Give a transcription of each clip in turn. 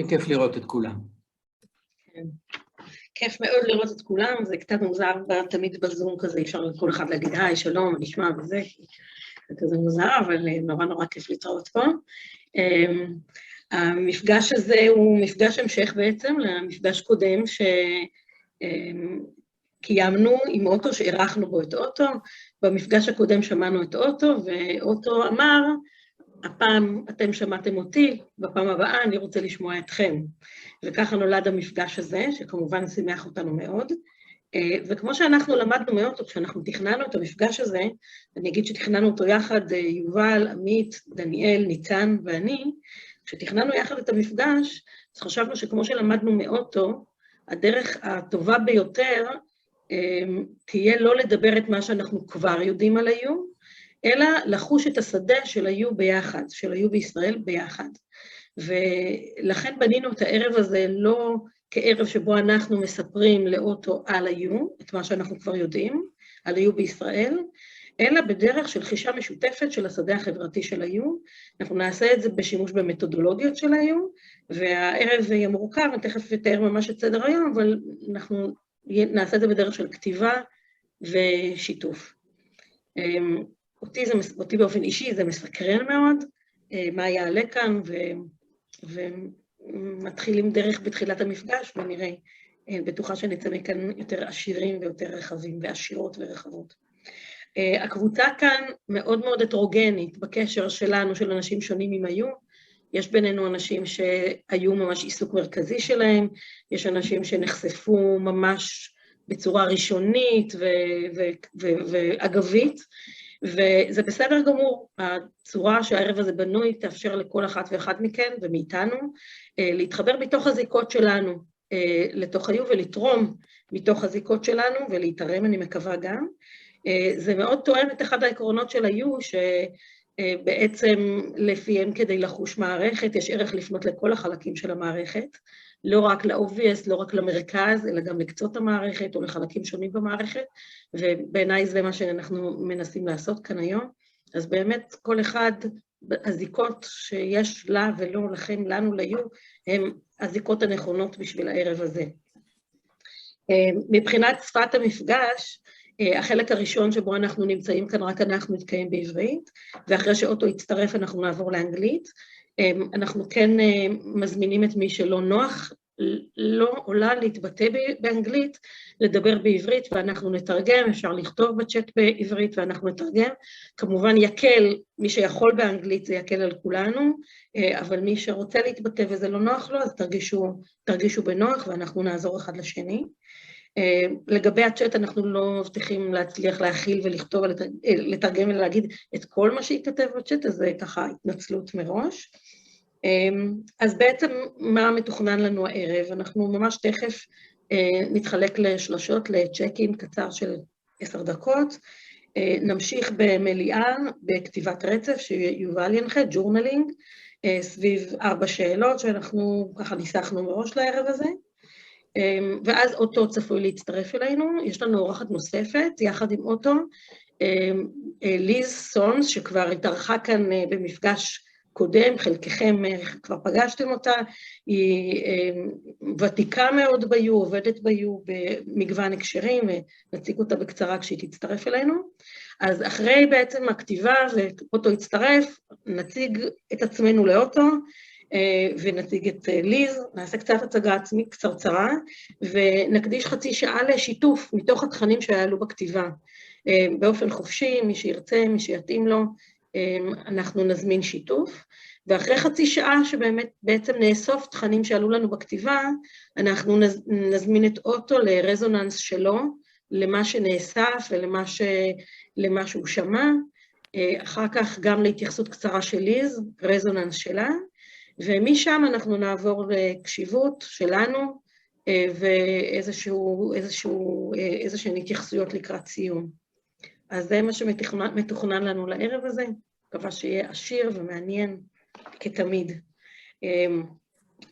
כיף לראות את כולם. כן. כיף מאוד לראות את כולם, זה קצת מוזר תמיד בזום כזה, אפשר לכל אחד להגיד, היי, שלום, נשמע וזה, זה כזה מוזר, אבל נורא נורא כיף לראות פה. המפגש הזה הוא מפגש המשך בעצם למפגש קודם שקיימנו עם אוטו, שערכנו בו את אוטו. במפגש הקודם שמענו את אוטו, ואוטו אמר, הפעם אתם שמעתם אותי, בפעם הבאה אני רוצה לשמוע אתכם. וככה נולד המפגש הזה, שכמובן שימח אותנו מאוד. וכמו שאנחנו למדנו מאוטו, כשאנחנו תכננו את המפגש הזה, אני אגיד שתכננו אותו יחד, יובל, עמית, דניאל, ניצן ואני, כשתכננו יחד את המפגש, אז חשבנו שכמו שלמדנו מאוטו, הדרך הטובה ביותר תהיה לא לדבר את מה שאנחנו כבר יודעים על היו, אלא לחוש את השדה של היו ביחד, של היו בישראל ביחד. ולכן בנינו את הערב הזה לא כערב שבו אנחנו מספרים לאוטו על היו, את מה שאנחנו כבר יודעים, על היו בישראל, אלא בדרך של חישה משותפת של השדה החברתי של היו. אנחנו נעשה את זה בשימוש במתודולוגיות של היו, והערב יהיה מורכב, אני תכף אתאר ממש את סדר היום, אבל אנחנו נעשה את זה בדרך של כתיבה ושיתוף. אותי באופן אישי זה מסקרן מאוד, מה יעלה כאן, ומתחילים דרך בתחילת המפגש, ונראה, בטוחה שנצא מכאן יותר עשירים ויותר רחבים, ועשירות ורחבות. הקבוצה כאן מאוד מאוד הטרוגנית, בקשר שלנו, של אנשים שונים עם היו. יש בינינו אנשים שהיו ממש עיסוק מרכזי שלהם, יש אנשים שנחשפו ממש בצורה ראשונית ואגבית, וזה בסדר גמור. הצורה שהערב הזה בנוי תאפשר לכל אחת ואחת מכן ומאיתנו להתחבר מתוך הזיקות שלנו לתוך היו ולתרום מתוך הזיקות שלנו ולהתערם, אני מקווה גם. זה מאוד תואם את אחד העקרונות של היו, שבעצם לפיהם כדי לחוש מערכת, יש ערך לפנות לכל החלקים של המערכת, לא רק לאובייס, לא רק למרכז, אלא גם לקצות המערכת או לחלקים שונים במערכת, ובעיניי זה מה שאנחנו מנסים לעשות כאן היום. אז באמת כל אחד, הזיקות שיש לה ולא לכם, לנו ליו, הן הזיקות הנכונות בשביל הערב הזה. מבחינת שפת המפגש, החלק הראשון שבו אנחנו נמצאים כאן, רק אנחנו נתקיים בעברית, ואחרי שאוטו יצטרף אנחנו נעבור לאנגלית. אנחנו כן מזמינים את מי שלא נוח, לא עולה להתבטא באנגלית, לדבר בעברית ואנחנו נתרגם, אפשר לכתוב בצ'אט בעברית ואנחנו נתרגם. כמובן יקל, מי שיכול באנגלית זה יקל על כולנו, אבל מי שרוצה להתבטא וזה לא נוח לו, אז תרגישו בנוח ואנחנו נעזור אחד לשני. לגבי הצ'אט אנחנו לא מבטיחים להצליח להכיל ולכתוב, לתרגם ולהגיד את כל מה שיכתב בצ'אט, אז זה ככה התנצלות מראש. אז בעצם מה מתוכנן לנו הערב? אנחנו ממש תכף נתחלק לשלושות, לצ'ק-אין קצר של 10 דקות, נמשיך במליאה, בכתיבת רצף שיובל ינחה, ג'ורנלינג, סביב 4 שאלות שאנחנו ככה ניסחנו מראש לערב הזה, ואז אוטו צפוי להצטרף אלינו. יש לנו אורחת נוספת, יחד עם אוטו, ליז סונס, שכבר התארחה כאן במפגש קודם, חלקכם כבר פגשתם אותה, היא ותיקה מאוד ביו, עובדת ביו במגוון הקשרים, ונציג אותה בקצרה כשהיא תצטרף אלינו. אז אחרי בעצם הכתיבה ואוטו יצטרף, נציג את עצמנו לאוטו, ונציג את ליז, נעשה קצת הצגה עצמית קצרצרה, ונקדיש חצי שעה לשיתוף מתוך התכנים שעלו בכתיבה. באופן חופשי, מי שירצה, מי שיתאים לו, אנחנו נזמין שיתוף, ואחרי חצי שעה שבאמת בעצם נאסוף תכנים שעלו לנו בכתיבה, אנחנו נזמין את אוטו לרזוננס שלו, למה שנאסף ולמה שהוא שמע, אחר כך גם להתייחסות קצרה של ליז, רזוננס שלה, ומשם אנחנו נעבור לקשיבות שלנו, ואיזשהן התייחסויות לקראת סיום. אז זה מה שמתוכנן לנו לערב הזה, מקווה שיהיה עשיר ומעניין כתמיד.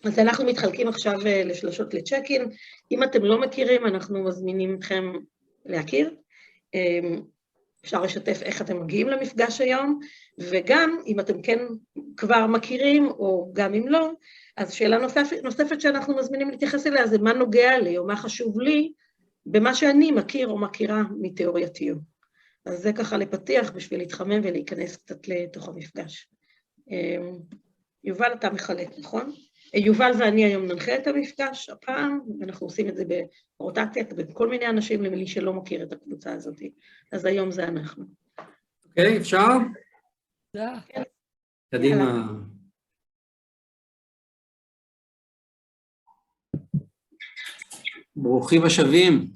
אז אנחנו מתחלקים עכשיו לשלושות לצ'ק-אין. אם אתם לא מכירים, אנחנו מזמינים אתכם להכיר. אפשר לשתף איך אתם מגיעים למפגש היום, וגם אם אתם כן כבר מכירים, או גם אם לא, אז שאלה נוספת שאנחנו מזמינים להתייחס אליה, זה מה נוגע לי, או מה חשוב לי, במה שאני מכיר או מכירה מתיאורייתיו. אז זה ככה לפתיח בשביל להתחמם ולהיכנס קצת לתוך המפגש. יובל, אתה מחלק, נכון? יובל ואני היום ננחה את המפגש הפעם, ואנחנו עושים את זה ברוטציה, בין כל מיני אנשים למי שלא מכיר את הקבוצה הזאת. אז היום זה אנחנו. אוקיי, אפשר? כן. קדימה. ברוכים השבים.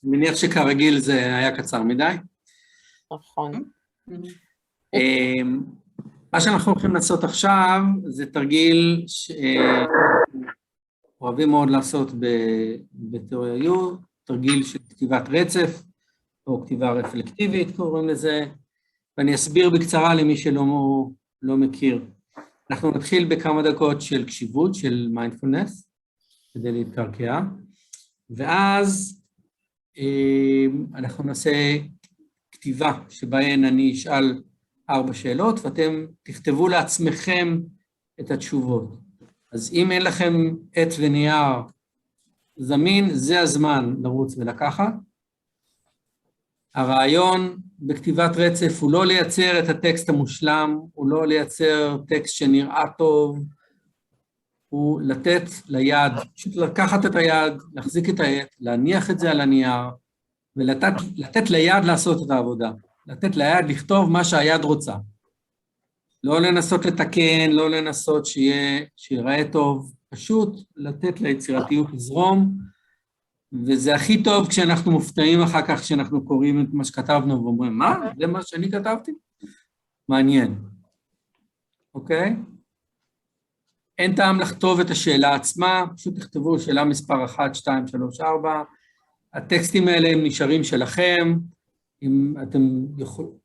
מניח שכרגיל זה היה קצר מדי. נכון. מה שאנחנו הולכים לעשות עכשיו זה תרגיל שאוהבים מאוד לעשות בתיאוריה U, תרגיל של כתיבת רצף, או כתיבה רפלקטיבית קוראים לזה, ואני אסביר בקצרה למי שלא מכיר. אנחנו נתחיל בכמה דקות של קשיבות, של מיינדפולנס, כדי להתקרקע, ואז אנחנו נעשה כתיבה שבהן אני אשאל 4 שאלות, ואתם תכתבו לעצמכם את התשובות. אז אם אין לכם עט ונייר זמין, זה הזמן לרוץ ולקחת. הרעיון בכתיבת רצף הוא לא לייצר את הטקסט המושלם, הוא לא לייצר טקסט שנראה טוב, הוא לתת ליד, פשוט לקחת את היד, להחזיק את העט, להניח את זה על הנייר, ולתת ליד לעשות את העבודה. לתת ליד לכתוב מה שהיד רוצה. לא לנסות לתקן, לא לנסות שיראה טוב, פשוט לתת ליצירתיות לזרום, וזה הכי טוב כשאנחנו מופתעים אחר כך, כשאנחנו קוראים את מה שכתבנו ואומרים, מה? זה מה שאני כתבתי? מעניין. אוקיי? אין טעם לכתוב את השאלה עצמה, פשוט תכתבו שאלה מספר 1, 2, 3, 4, הטקסטים האלה הם נשארים שלכם, אם אתם יכולים,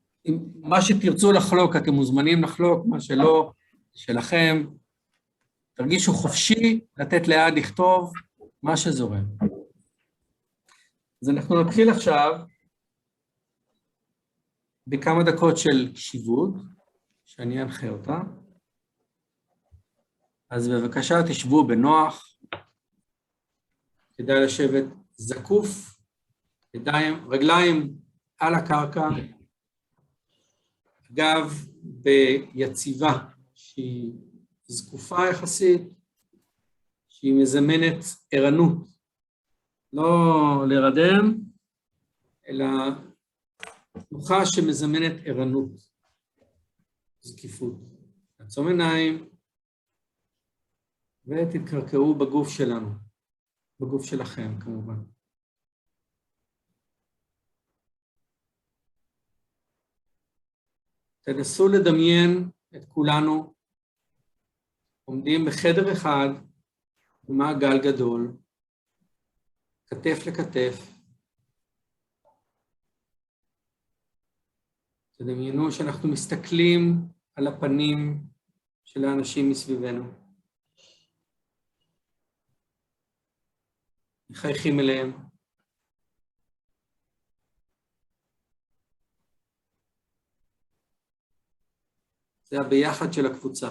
מה שתרצו לחלוק, אתם מוזמנים לחלוק, מה שלא, שלכם, תרגישו חופשי לתת ליד לכתוב מה שזורם. אז אנחנו נתחיל עכשיו בכמה דקות של קשיבות, שאני אנחה אותה. אז בבקשה תשבו בנוח, כדאי לשבת זקוף, רגליים על הקרקע, אגב ביציבה שהיא זקופה יחסית, שהיא מזמנת ערנות, לא לרדם, אלא תנוחה שמזמנת ערנות, זקיפות. עצום עיניים, ותתקרקעו בגוף שלנו, בגוף שלכם כמובן. תנסו לדמיין את כולנו, עומדים בחדר אחד, במעגל גדול, כתף לכתף. תדמיינו שאנחנו מסתכלים על הפנים של האנשים מסביבנו. מחייכים אליהם. זה הביחד של הקבוצה.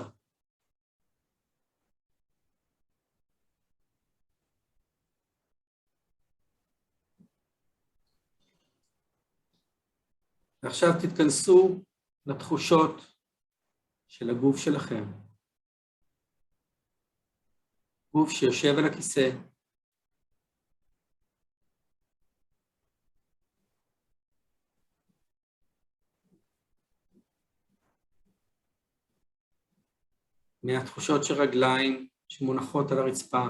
ועכשיו תתכנסו לתחושות של הגוף שלכם. גוף שיושב על הכיסא. מהתחושות של רגליים שמונחות על הרצפה.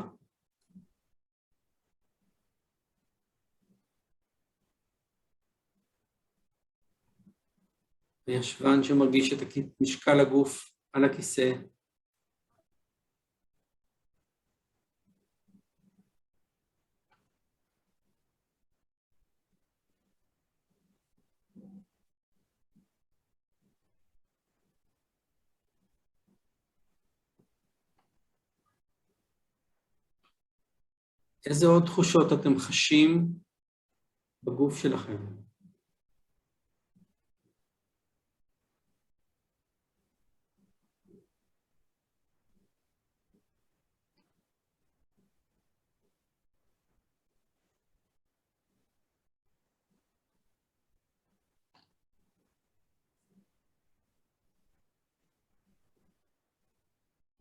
וישבן שמרגיש את משקל הגוף על הכיסא. איזה עוד תחושות אתם חשים בגוף שלכם?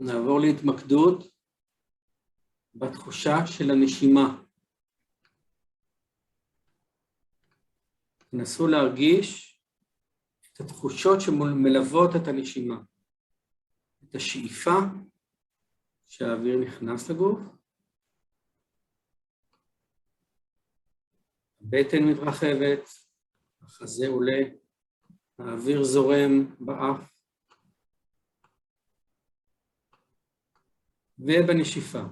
נעבור להתמקדות בתחושה של הנשימה. תנסו להרגיש את התחושות שמלוות את הנשימה. את השאיפה שהאוויר נכנס לגוף, הבטן מתרחבת, החזה עולה, האוויר זורם באף, ובנשיפה.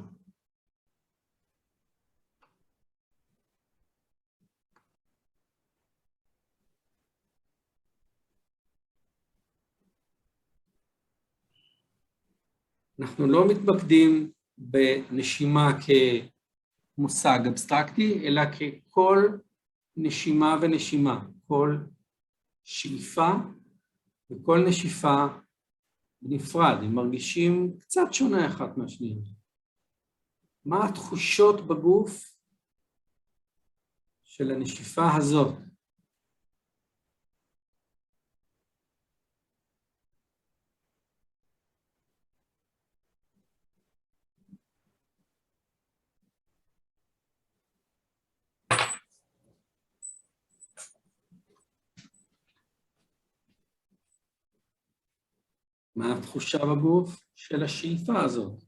אנחנו לא מתמקדים בנשימה כמושג אבסטרקטי, אלא ככל נשימה ונשימה, כל שאיפה וכל נשיפה בנפרד, הם מרגישים קצת שונה אחת מהשנייה. מה התחושות בגוף של הנשיפה הזאת? מה התחושה בגוף של השאיפה הזאת?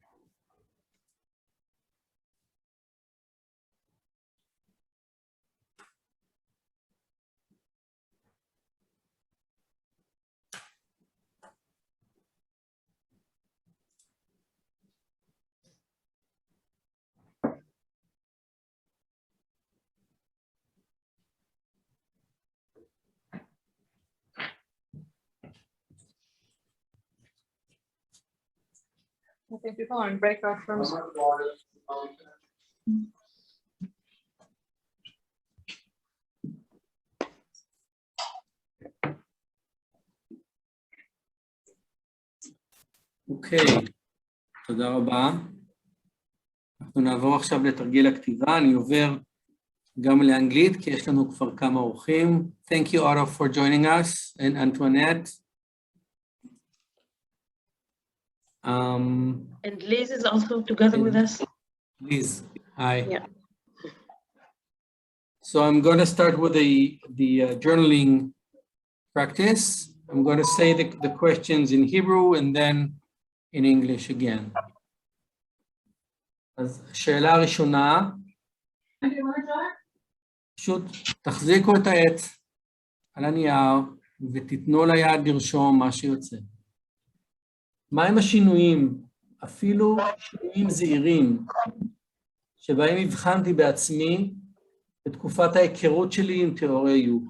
I think people are in breakout rooms. אוקיי, תודה רבה. אנחנו נעבור עכשיו לתרגיל הכתיבה, אני עובר גם לאנגלית, כי יש לנו כבר כמה אורחים. Thank you, Otto, for joining us, and Antoinette. And Liz is also together with us. Liz, hi. Yeah. So I'm going to start with the journaling practice. I'm going to say the questions in Hebrew and then in English again. אז השאלה הראשונה, פשוט תחזיקו את העט על הנייר ותתנו ליד לרשום מה שיוצא. מהם השינויים, אפילו שינויים זהירים, שבהם הבחנתי בעצמי בתקופת ההיכרות שלי עם תיאוריה יו?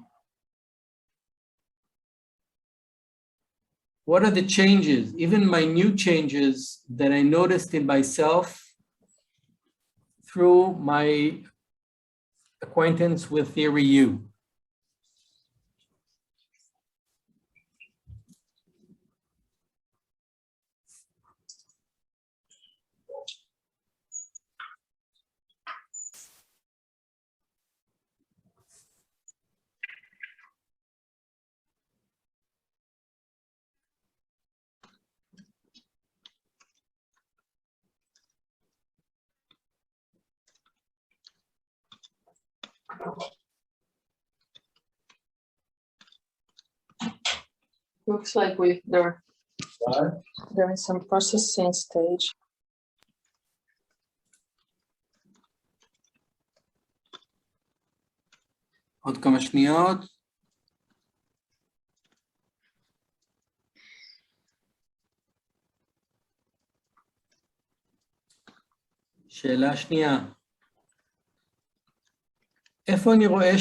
What are the changes, even minute changes, that I noticed in myself through my acquaintance with theory U? Looks like they're in some processing stage. עוד כמה שניות. שאלה שנייה. איפה אני רואה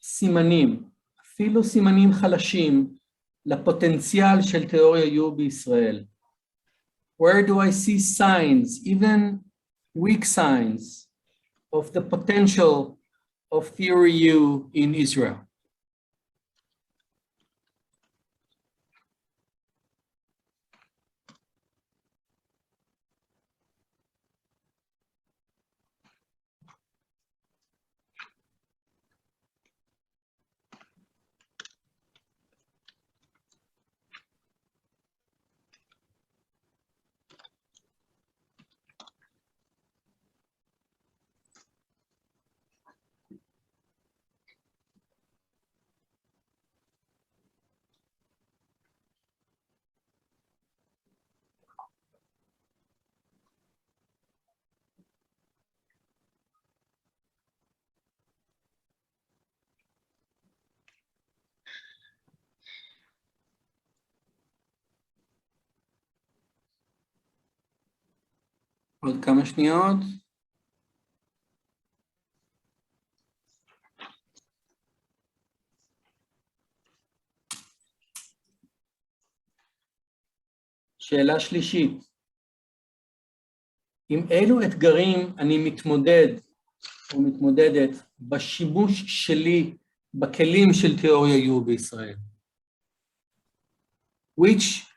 סימנים, אפילו סימנים חלשים, לפוטנציאל של תיאוריה יו בישראל? Where do I see signs, even weak signs, of the potential of theory U in Israel? עוד כמה שניות. שאלה שלישית. עם אילו אתגרים אני מתמודד או מתמודדת בשימוש שלי בכלים של תיאוריה U בישראל?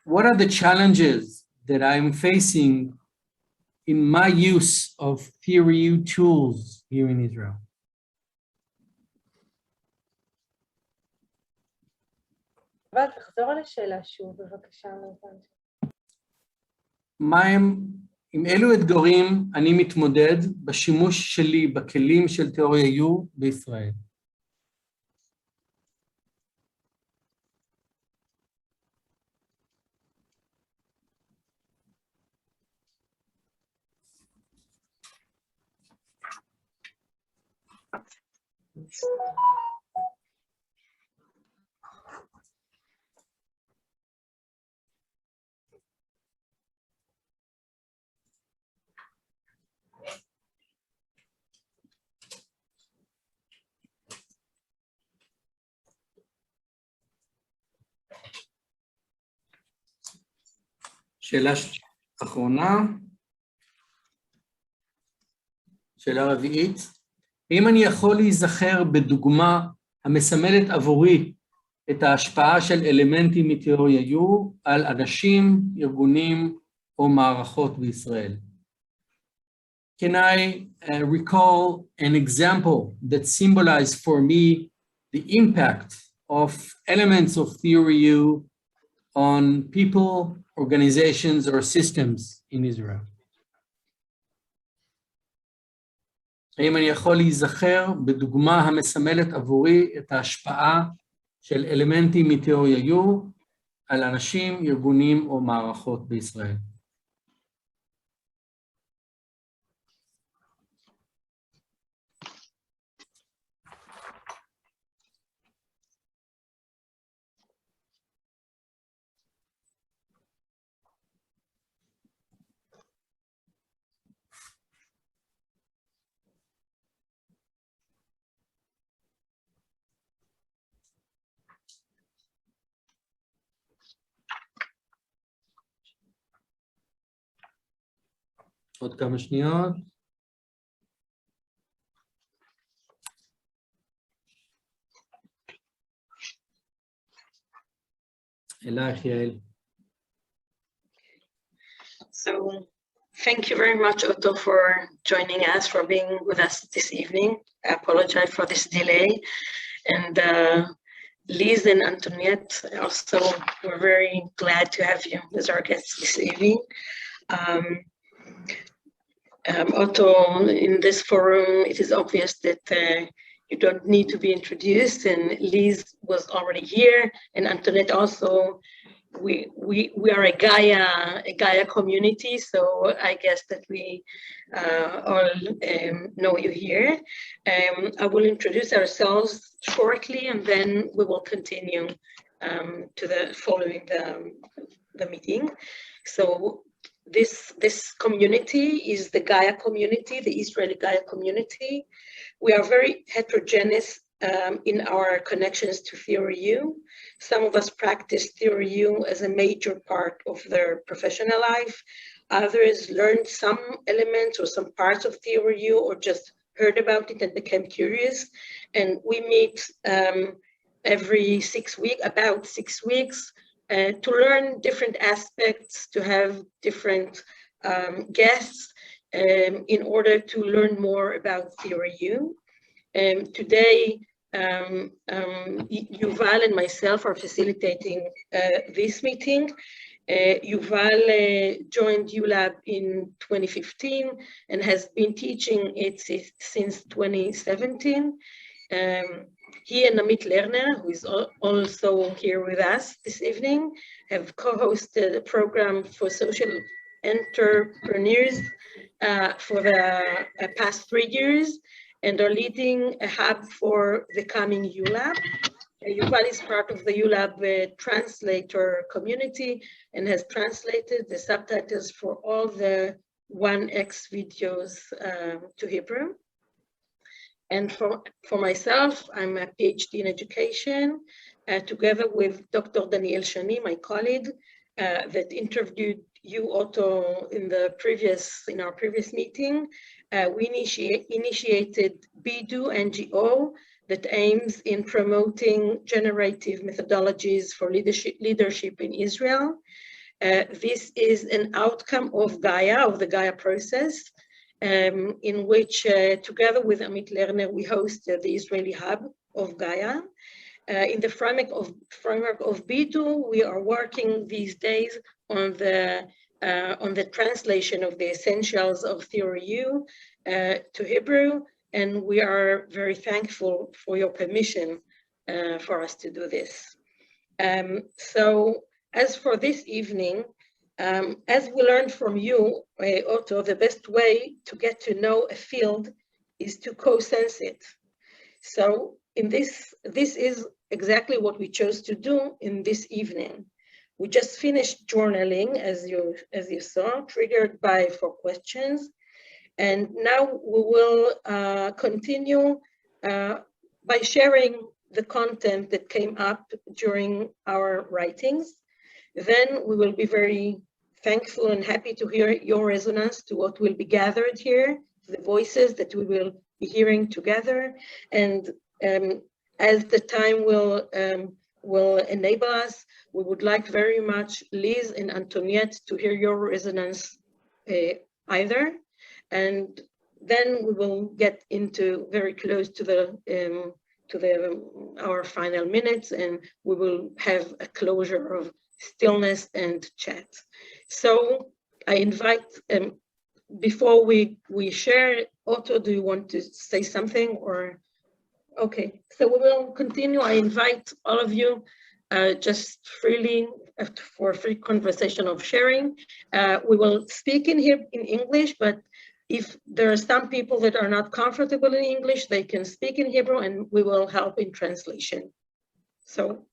What are the challenges that I'm facing in my use of theory U tools here in Israel? תחזור על השאלה שוב, בבקשה. עם אילו אתגרים אני מתמודד בשימוש שלי בכלים של תיאוריה U בישראל? שאלה אחרונה, שאלה רביעית, האם אני יכול להיזכר בדוגמה המסמלת עבורי את ההשפעה של אלמנטים מתיאוריה U על אנשים, ארגונים או מערכות בישראל? Can I recall an example that symbolized for me the impact of elements of theory U on people, organizations, or systems in Israel? האם אני יכול להיזכר בדוגמה המסמלת עבורי את ההשפעה של אלמנטים מתיאוריה U על אנשים, ארגונים או מערכות בישראל? עוד כמה שניות. אלייך, יעל. So, thank you very much, Otto, for joining us, for being with us this evening. I apologize for this delay. And Liz and Antoinette, also, we're very glad to have you as our guests this evening. Otto, in this forum, it is obvious that you don't need to be introduced, and Liz was already here, and Antoinette also. We are a Gaya community, so I guess that we all know you here. I will introduce ourselves shortly, and then we will continue to the following the meeting. So this community is the Gaya community, the Israeli Gaya community. We are very heterogeneous in our connections to theory U. Some of us practice theory U as a major part of their professional life. Others learned some elements or some parts of theory U or just heard about it and became curious. And we meet every 6 weeks, about 6 weeks, to learn different aspects, to have different guests in order to learn more about theory U. Today, Yuval and myself are facilitating this meeting. Yuval joined ULAB in 2015 and has been teaching it since 2017. He and Amit Lerner, who is also here with us this evening, have co-hosted a program for social entrepreneurs for the past 3 years, and are leading a hub for the coming ULAB. Yuval is part of the ULAB translator community and has translated the subtitles for all the 1x videos to Hebrew. And for myself, I'm a PhD in education, together with Dr. Daniel Shani, my colleague, that interviewed you, Otto, in our previous meeting. We initiated BIDU NGO that aims in promoting generative methodologies for leadership in Israel. This is an outcome of Gaya, of the Gaya process, in which, together with Amit Lerner, we host the Israeli hub of Gaya. In the framework of BIDU, we are working these days on the translation of the essentials of Theory U to Hebrew, and we are very thankful for your permission for us to do this. So as for this evening, as we learned from you, Otto, the best way to get to know a field is to co-sense it. So in this is exactly what we chose to do in this evening. We just finished journaling, as you saw, triggered by 4 questions. And now we will continue by sharing the content that came up during our writings. Then we will be very thankful and happy to hear your resonance to what will be gathered here, the voices that we will be hearing together. And as the time will enable us, we would like very much Liz and Antoniette to hear your resonance either. And then we will get into very close to our final minutes, and we will have a closure of stillness and chat. So I invite, before we share, Otto, do you want to say something or? Okay, so we will continue. I invite all of you just freely for a free conversation of sharing. We will speak in English, but if there are some people that are not comfortable in English, they can speak in Hebrew and we will help in translation. So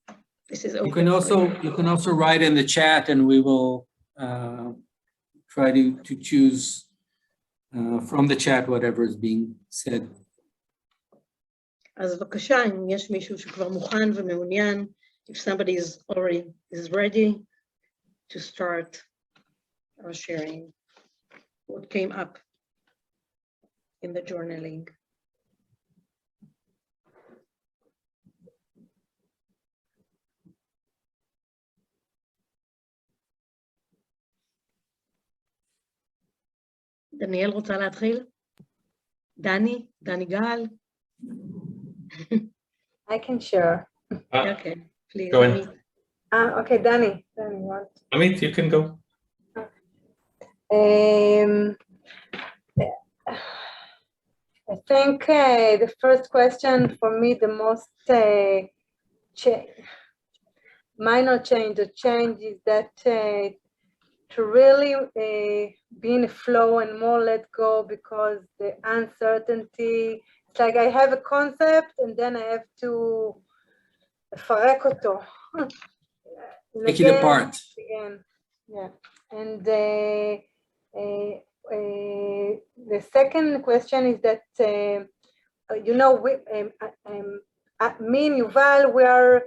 this is open. You can also write in the chat and we will try to choose from the chat whatever is being said. אז בבקשה, אם יש מישהו שכבר מוכן ומעוניין, if somebody is ready to start our sharing what came up in the journaling. דניאל רוצה להתחיל? דני גל? I can share. Okay, please. Go ahead. Okay, Danny, what? Amit, you can go. I think the first question for me, the most minor change or change is that to really be in a flow and more let go, because the uncertainty, it's like I have a concept and then I have to לפרק אותו. Take it apart. Again. Yeah. And the second question is that, you know, me and Yuval, we are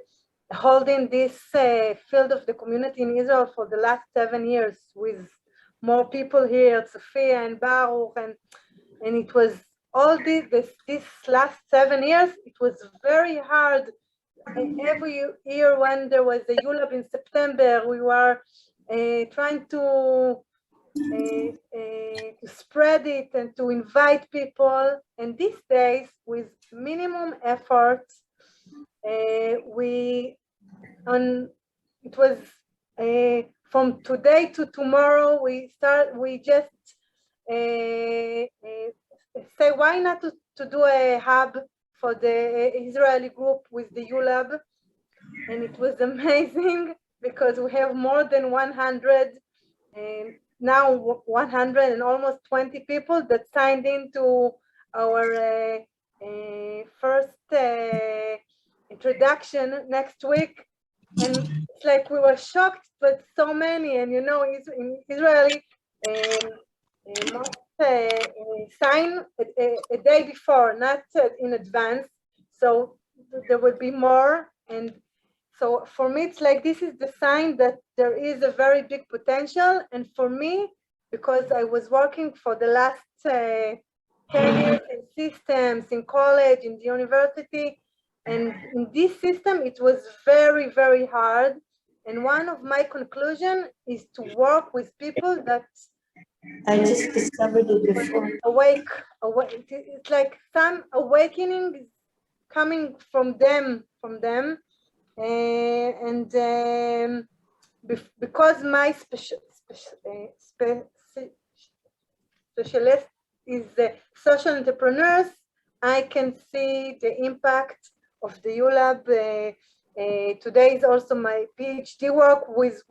holding this field of the community in Israel for the last 7 years with more people here, Sophia and Baruch, and it was all this last 7 years, it was very hard. And every year when there was a ULAB in September, we were trying to spread it and to invite people. And these days, with minimum effort, it was from today to tomorrow, we just say, why not to do a hub for the Israeli group with the ULAB, and it was amazing because we have more than 100, now 100 and almost 20 people that signed into our first introduction next week, and it's like we were shocked, but so many, and you know, in Israeli, sign a day before, not in advance, so there would be more. And so for me, it's like this is the sign that there is a very big potential. And for me, because I was working for the last 10 years in systems, in college, in the university, and in this system, it was very, very hard. And one of my conclusions is to work with people that I just discovered it before. Awake. It's like some awakening is coming from them, and because my specialist is social entrepreneurs, I can see the impact of the ULAB. Today is also my PhD work with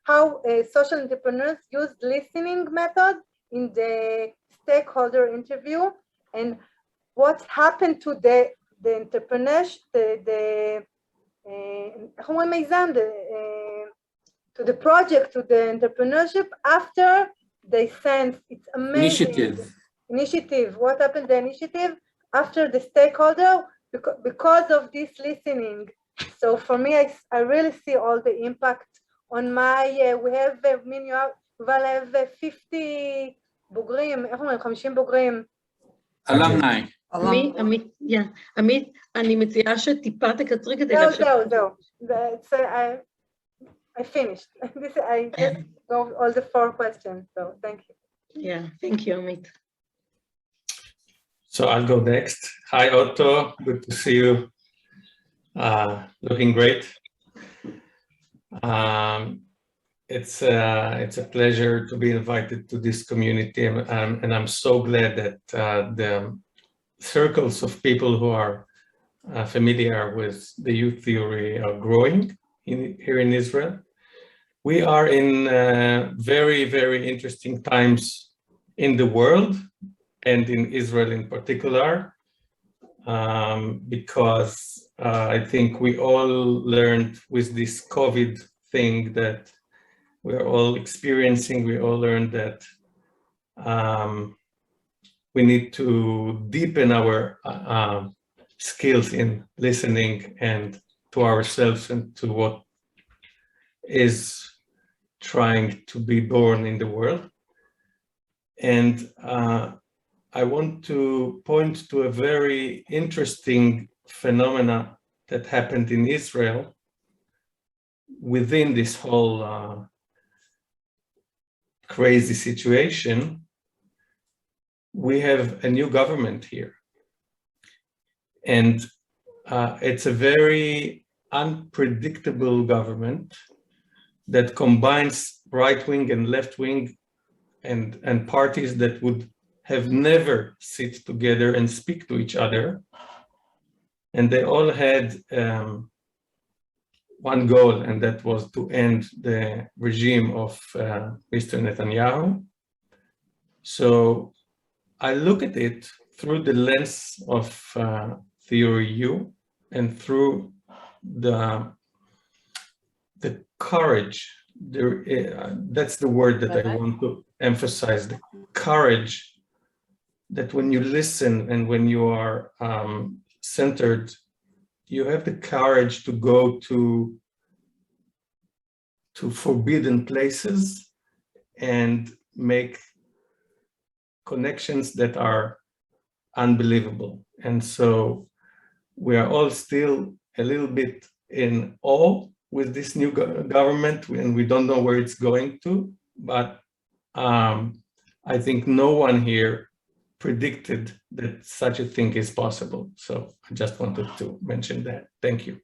how social entrepreneurs use listening method in the stakeholder interview, and what happened to the entrepreneurs, to the project, to the entrepreneurship after they sense. It's amazing. Initiative. What happened to the initiative after the stakeholder because of this listening? So for me, I really see all the impact on my, we have, we'll have 50 בוגרים, איך אומרים? 50 בוגרים. אלמני. עמית, אני מציעה שטיפה תקצרי כדי זהו. I finished. I just go all the 4 questions, so thank you. Yeah, thank you, Amit. So I'll go next. Hi, Otto. Good to see you. Looking great. It's a pleasure to be invited to this community, and I'm so glad that the circles of people who are familiar with the youth theory are growing here in Israel. We are in very, very interesting times in the world and in Israel in particular, because I think we all learned with this COVID thing that we're all experiencing, we all learned that we need to deepen our skills in listening and to ourselves and to what is trying to be born in the world. And I want to point to a very interesting phenomena that happened in Israel within this whole crazy situation. We have a new government here, and it's a very unpredictable government that combines right-wing and left-wing and parties that would have never sit together and speak to each other. And they all had one goal, and that was to end the regime of Mr. Netanyahu. So I look at it through the lens of Theory U and through the courage. That's the word that I want to emphasize, the courage that when you listen and when you are centered, you have the courage to go to forbidden places and make connections that are unbelievable. And so we are all still a little bit in awe with this new government, and we don't know where it's going to, but I think no one here predicted that such a thing is possible. So I just wanted to mention that. Thank you.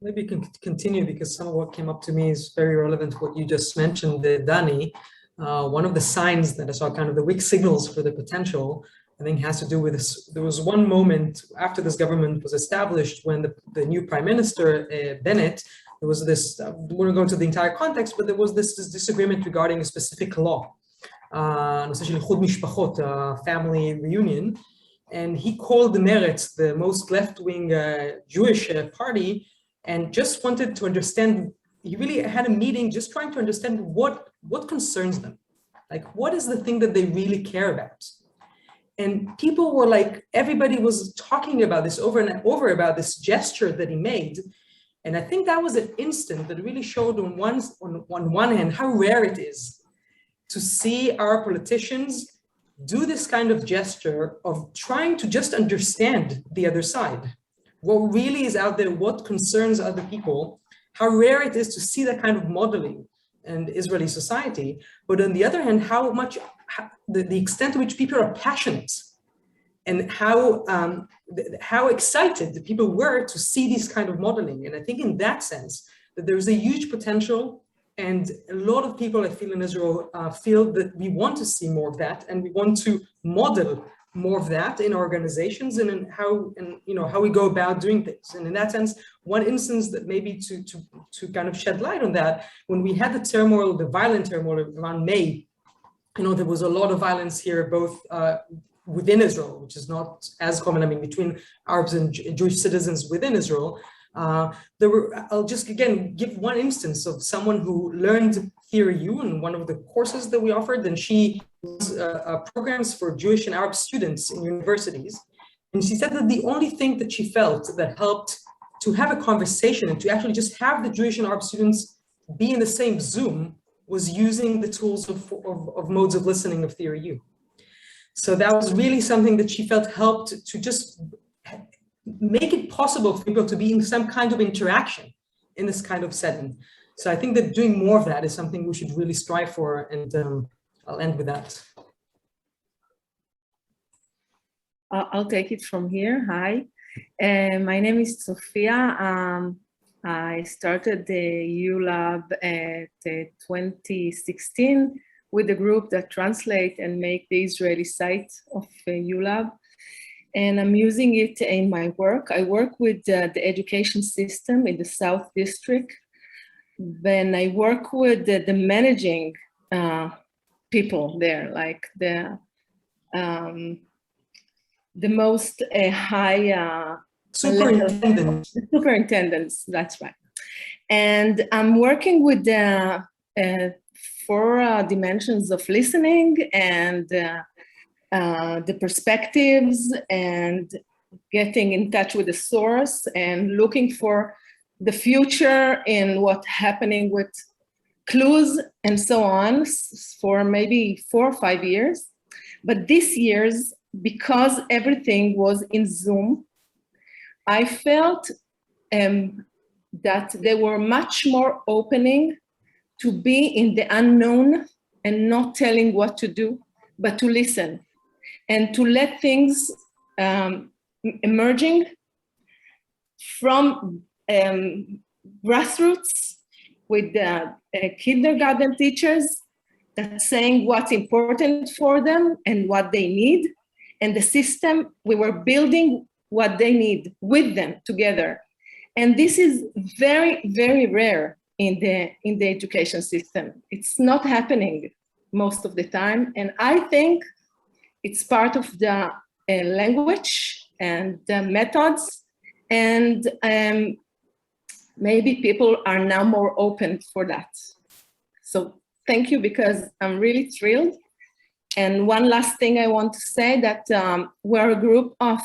Maybe you can continue, because some of what came up to me is very relevant to what you just mentioned, Dani. One of the signs that I saw, kind of the weak signals for the potential, I think has to do with this. There was one moment after this government was established when the new Prime Minister, Bennett, there was this, we won't go into the entire context, but there was this disagreement regarding a specific law. נושא של איחוד משפחות, family reunion, and he called the Meretz, the most left-wing Jewish party, and just wanted to understand he really had a meeting just trying to understand what concerns them. Like, what is the thing that they really care about? And people were like, everybody was talking about this over and over about this gesture that he made. And I think that was an instant that really showed on one hand how rare it is to see our politicians do this kind of gesture of trying to just understand the other side. What really is out there, what concerns other people, how rare it is to see that kind of modeling in Israeli society. But on the other hand, how much, the extent to which people are passionate and how excited the people were to see this kind of modeling. And I think in that sense, that there's a huge potential, and a lot of people I feel in Israel feel that we want to see more of that, and we want to model more of that in organizations and in how we go about doing things. And in that sense, one instance that maybe to kind of shed light on that, when we had the turmoil, the violent turmoil around May, there was a lot of violence here, both within Israel, which is not as common, between Arabs and Jewish citizens within Israel. I'll just again give one instance of someone who learned Theory U in one of the courses that we offered, and she was programs for Jewish and Arab students in universities. And she said that the only thing that she felt that helped to have a conversation and to actually just have the Jewish and Arab students be in the same Zoom was using the tools of modes of listening of Theory U. So that was really something that she felt helped to just make it possible for people to be in some kind of interaction in this kind of setting. So I think that doing more of that is something we should really strive for, and I'll end with that. I'll take it from here. Hi, my name is Sophia. I started the ULab at 2016 with a group that translate and make the Israeli site of ULab. And I'm using it in my work. I work with the education system in the South District. Then I work with the managing people there, like the most high superintendents, that's right. And I'm working with the 4 dimensions of listening and the perspectives and getting in touch with the source and looking for the future in what's happening with clues and so on for maybe 4 or 5 years. But this year's, because everything was in Zoom, I felt that they were much more opening to be in the unknown and not telling what to do, but to listen and to let things emerging from grassroots with the kindergarten teachers that's saying what's important for them and what they need. And the system, we were building what they need with them together. And this is very, very rare in the education system. It's not happening most of the time. And I think it's part of the language and the methods. And maybe people are now more open for that. So thank you, because I'm really thrilled. And one last thing I want to say, that we're a group of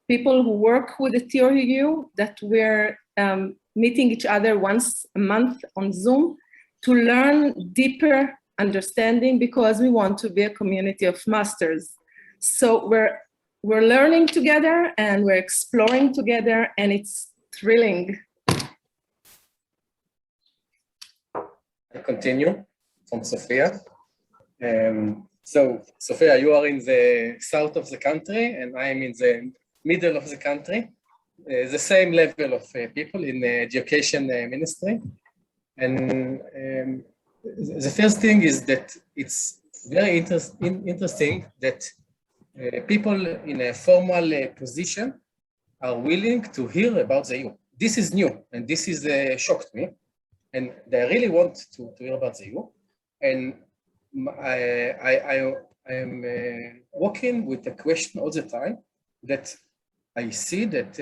people who work with the Theory U, that we're meeting each other once a month on Zoom to learn deeper understanding, because we want to be a community of masters. So we're learning together and we're exploring together, and it's thrilling. I continue from Sophia. So Sophia, you are in the south of the country and I am in the middle of the country, the same level of people in the education ministry. And the first thing is that it's very interesting that people in a formal position are willing to hear about the EU. This is new, and this is shocked me. And they really want to hear about the EU. And I am working with a question all the time that I see that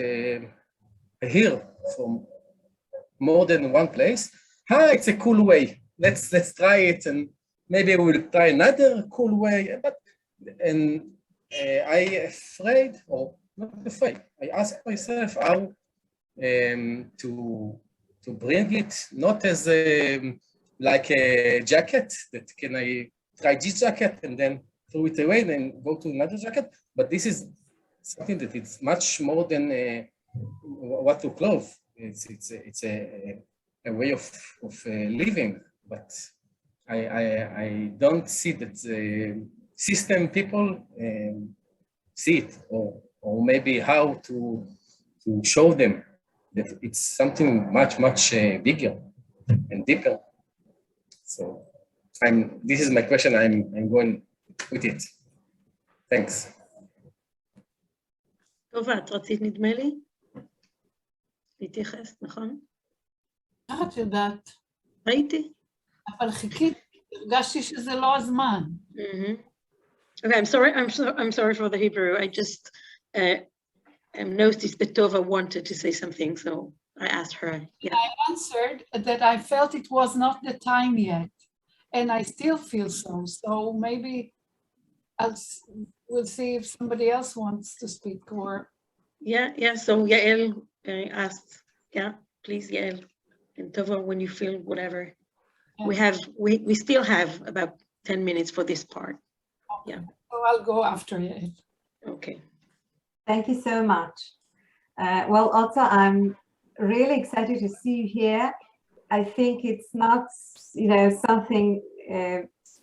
I hear from more than one place. It's a cool way. Let's try it, and maybe we'll try another cool way. But I afraid, or not afraid, I asked myself how to bring it not as like a jacket that can I try this jacket and then throw it away and then go to another jacket, but this is something that it's much more than what to clothe. It's a way of living, but I don't see that the system people see it, or maybe how to show them that it's something much bigger and deeper. So this is my question. I'm going with it. Thanks. טוב, את רצית נדמה לי? להתייחס, נכון? את יודעת. ראיתי. אבל חיכיתי, הרגשתי שזה לא הזמן. Okay, I'm sorry for the Hebrew. I just noticed that Tova wanted to say something, so I asked her. Yeah. I answered that I felt it was not the time yet, and I still feel so. So maybe we'll see if somebody else wants to speak, or... Yeah, so Yael asked, yeah, please, Yael. And Tova, when you feel whatever. Yeah. We still have about 10 minutes for this part. Okay. Yeah. So I'll go after Yael. Okay. Thank you so much. Well, Otta, I'm really excited to see you here. I think it's not, something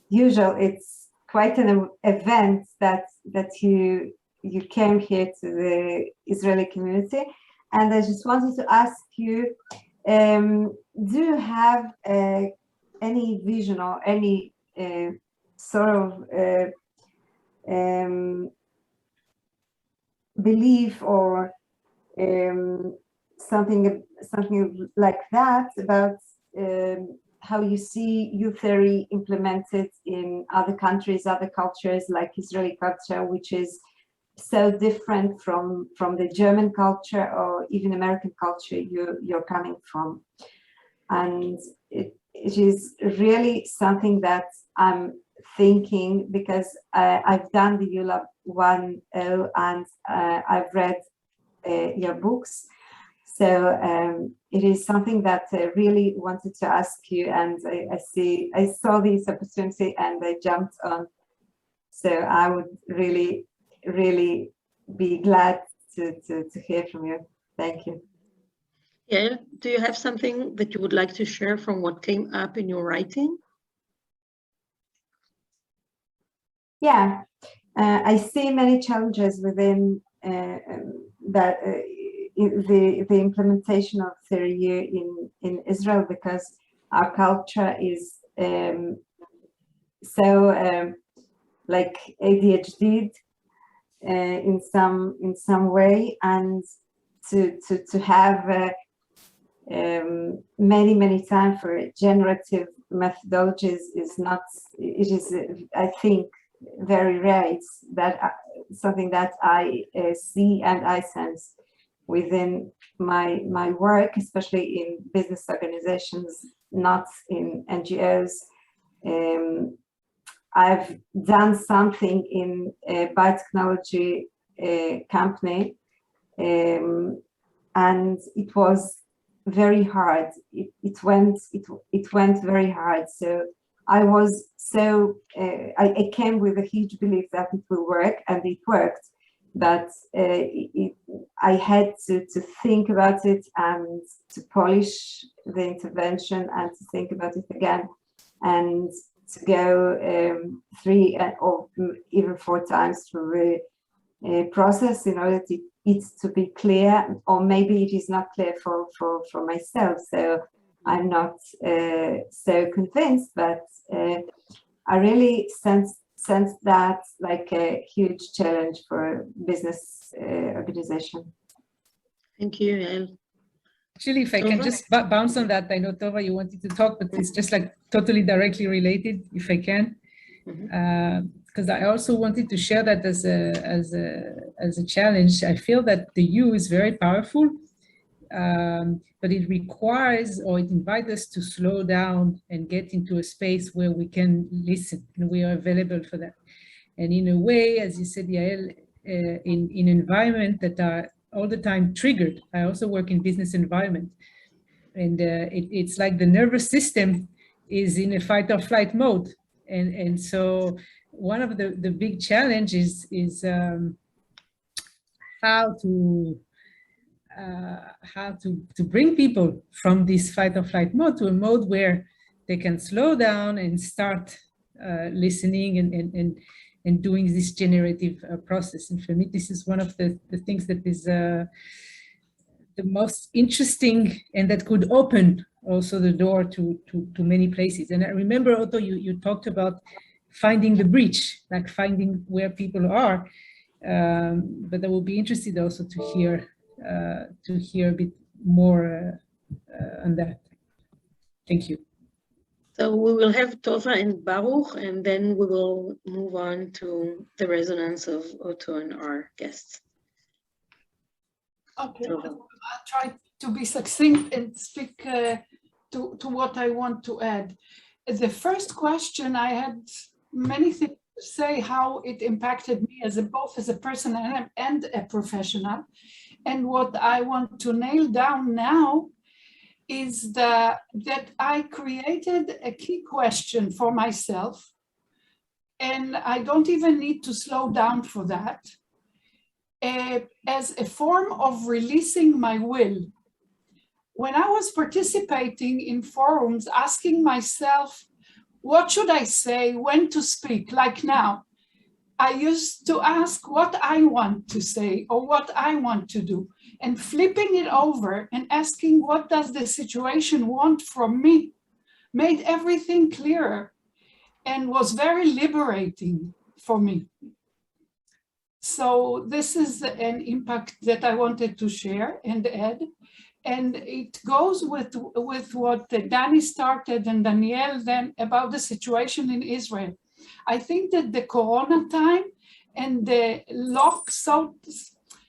usual. It's quite an event that you came here to the Israeli community. And I just wanted to ask you, do you have any vision or any sort of belief or something like that about how you see youth theory implemented in other countries, other cultures, like Israeli culture, which is so different from the German culture or even American culture you're coming from. And it is really something that I'm thinking, because I've done the ULAB 1.0 and I've read your books. So it is something that I really wanted to ask you, and I saw this opportunity and I jumped on. So I would really be glad to hear from you. Thank you. Yeah, do you have something that you would like to share from what came up in your writing? Yeah, I see many challenges within that the implementation of theory in Israel, because our culture is so like ADHD in some way, and to have many times for generative methodologies is not, it is I think very rare. It's that something that I see and I sense within my work, especially in business organizations, not in NGOs. I've done something in a biotechnology company, and it was very hard. It went very hard. So I was so I came with a huge belief that it will work, and it worked. But I had to think about it and to polish the intervention and to think about it again, and to go 3 or even 4 times through the process in order to it to be clear, or maybe it is not clear for myself. So I'm not so convinced, but I really sense that like a huge challenge for business organization. Thank you, Yael. Actually, if I can just bounce on that, I know Tova, you wanted to talk, but it's just like totally directly related, if I can. Because I also wanted to share that as a challenge. I feel that the U is very powerful. but it requires, or it invites us to slow down and get into a space where we can listen, and we are available for that. And in a way, as you said, Yael, in environment that are all the time triggered. I also work in business environment, and it's like the nervous system is in a fight or flight mode. And so one of the big challenges is how to bring people from this fight or flight mode to a mode where they can slow down and start listening and doing this generative process. And for me, this is one of the things that is the most interesting, and that could open also the door to many places. And I remember, Otto, you talked about finding the breach, like finding where people are. But I will be interested also to hear a bit more on that. Thank you. So we will have Tova and Baruch, and then we will move on to the resonance of Otto and our guests. Okay, I'll try to be succinct and speak to what I want to add. The first question, I had many things to say how it impacted me both as a person and a professional. And what I want to nail down now is that I created a key question for myself, and I don't even need to slow down for that, as a form of releasing my will. When I was participating in forums, asking myself, what should I say, when to speak, like now, I used to ask what I want to say or what I want to do, and flipping it over and asking what does the situation want from me made everything clearer and was very liberating for me. So this is an impact that I wanted to share and add. And it goes with what Danny started and Danielle then about the situation in Israel. I think that the Corona time and the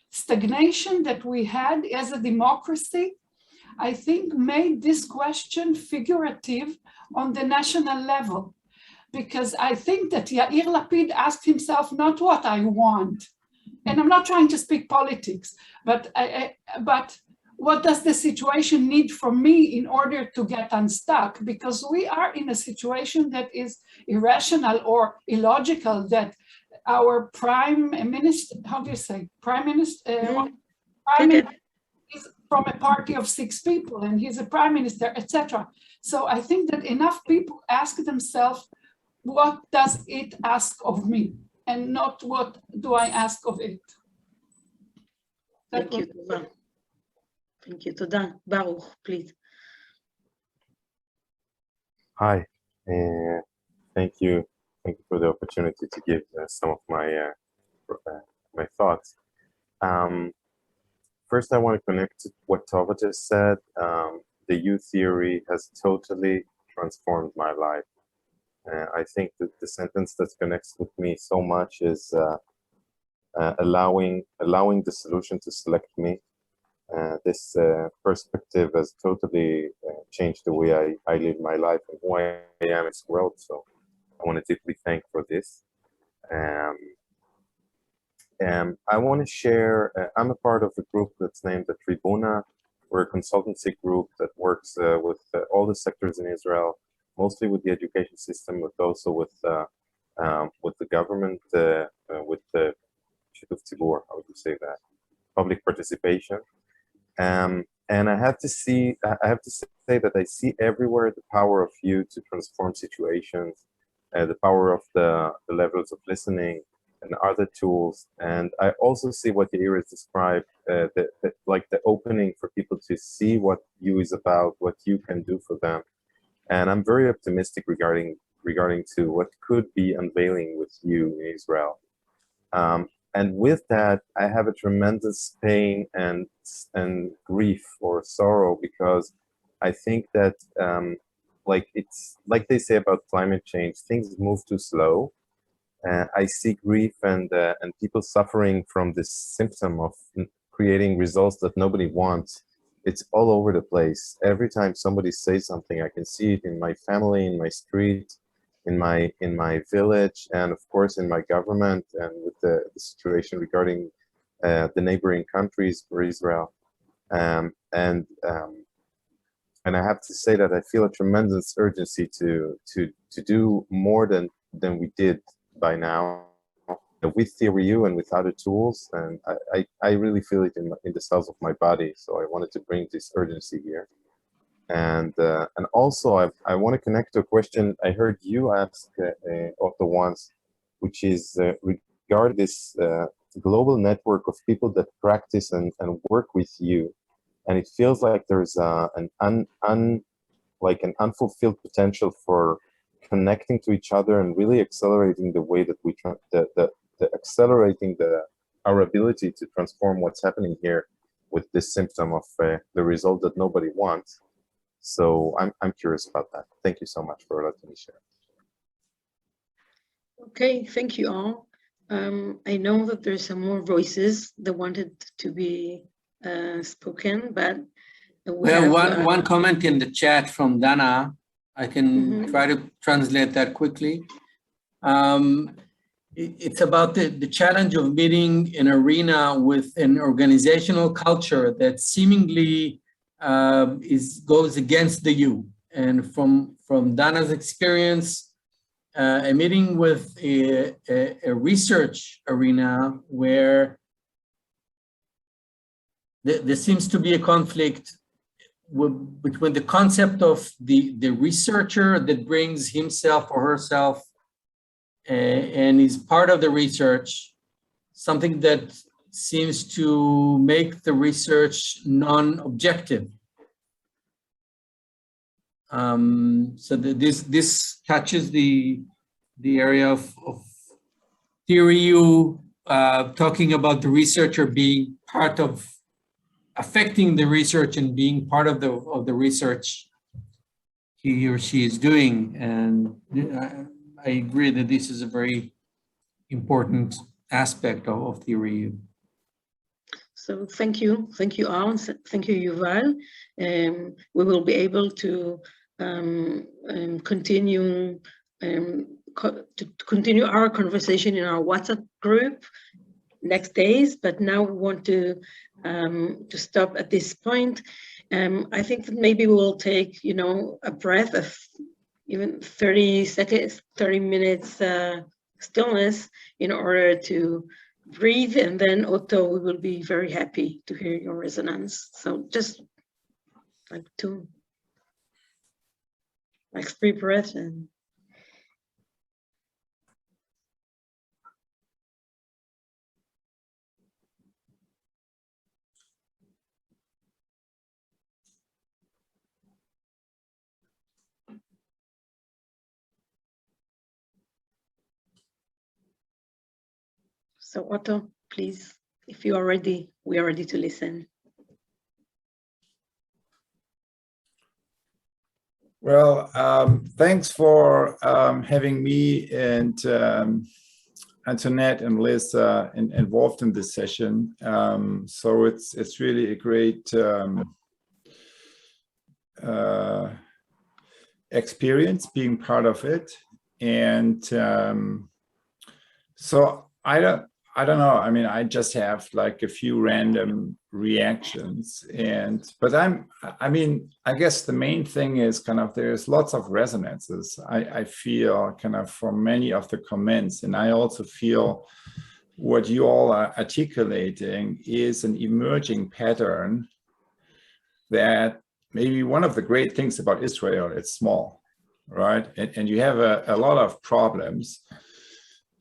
stagnation that we had as a democracy, I think made this question figurative on the national level. Because I think that Yair Lapid asked himself not what I want, and I'm not trying to speak politics, but what does the situation need from me in order to get unstuck? Because we are in a situation that is irrational or illogical, that our prime minister, how do you say, prime minister? Prime minister is from a party of 6 people and he's a prime minister, etc. So I think that enough people ask themselves, what does it ask of me? And not what do I ask of it? Thank you, Tova. Thank you. Toda. Baruch, please. Hi. Thank you. Thank you for the opportunity to give some of my thoughts. First, I want to connect to what Tova just said. The you theory has totally transformed my life. I think that the sentence that connects with me so much is allowing the solution to select me. This perspective has totally changed the way I live my life and who I am in this world. So I want to deeply thank for this. I want to share, I'm a part of a group that's named the Tribuna. We're a consultancy group that works with all the sectors in Israel, mostly with the education system, but also with the government, with the Shituf Tzibur, how would you say that? Public participation. And I have to say that I see everywhere the power of you to transform situations, the power of the levels of listening and other tools. And I also see what Yair has described, like the opening for people to see what you is about, what you can do for them. And I'm very optimistic regarding to what could be unveiling with you in Israel. And with that, I have a tremendous pain and grief or sorrow, because I think that, like it's like they say about climate change, things move too slow. I see grief and people suffering from this symptom of creating results that nobody wants it's all over the place. Every time somebody says something, I can see it in my family, in my street, in my village, and of course in my government, and with the situation regarding the neighboring countries for Israel. And I have to say that I feel a tremendous urgency to do more than we did by now with Theory U and with other tools. And I really feel it in the cells of my body. So I wanted to bring this urgency here. And also I want to connect to a question I heard you ask, Otto, once, which is regarding this global network of people that practice and work with you. And it feels like there's an unfulfilled potential for connecting to each other and really accelerating the way that we our ability to transform what's happening here with this symptom of the result that nobody wants. So I'm curious about that. Thank you so much for letting me share. Okay, thank you all. I know that there's some more voices that wanted to be spoken, but one comment in the chat from Dana. I can try to translate that quickly. It's about the challenge of meeting an arena with an organizational culture that seemingly goes against the you. And from Dana's experience, a meeting with a research arena where there seems to be a conflict between the concept of the researcher that brings himself or herself and is part of the research, something that seems to make the research non-objective. So this touches the area of Theory U, talking about the researcher being part of affecting the research and being part of the research he or she is doing. And I agree that this is a very important aspect of Theory U. So thank you all, thank you Yuval. We will be able to continue our conversation in our WhatsApp group next days, but now we want to stop at this point. I think that maybe we'll take, a breath of even 30 seconds, 30 minutes stillness in order to breathe, and then Otto, we will be very happy to hear your resonance. So just like 3 breaths and so Otto, please, if you are ready, we are ready to listen. Well, thanks for having me and Antoinette and Melissa involved in this session. So it's really a great experience being part of it. And so I don't know. I mean, I just have like a few random reactions, but I guess the main thing is kind of there's lots of resonances. I feel kind of from many of the comments, and I also feel what you all are articulating is an emerging pattern that maybe one of the great things about Israel, it's small, right? And you have a lot of problems,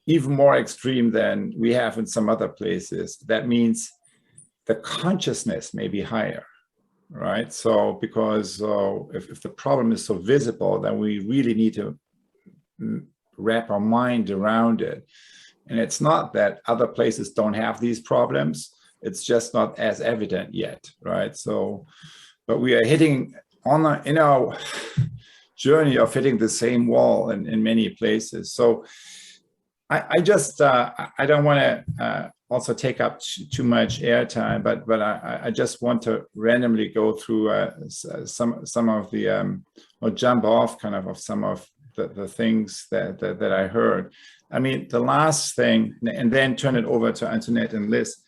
even more extreme than we have in some other places. That means the consciousness may be higher, right? So because if the problem is so visible, then we really need to wrap our mind around it. And it's not that other places don't have these problems, it's just not as evident yet, right? So, but we are hitting in our journey of hitting the same wall in many places. So I just, I don't want to also take up too much airtime, but I just want to randomly go through some of the, or jump off kind of some of the things that I heard. I mean, the last thing, and then turn it over to Antoinette and Liz.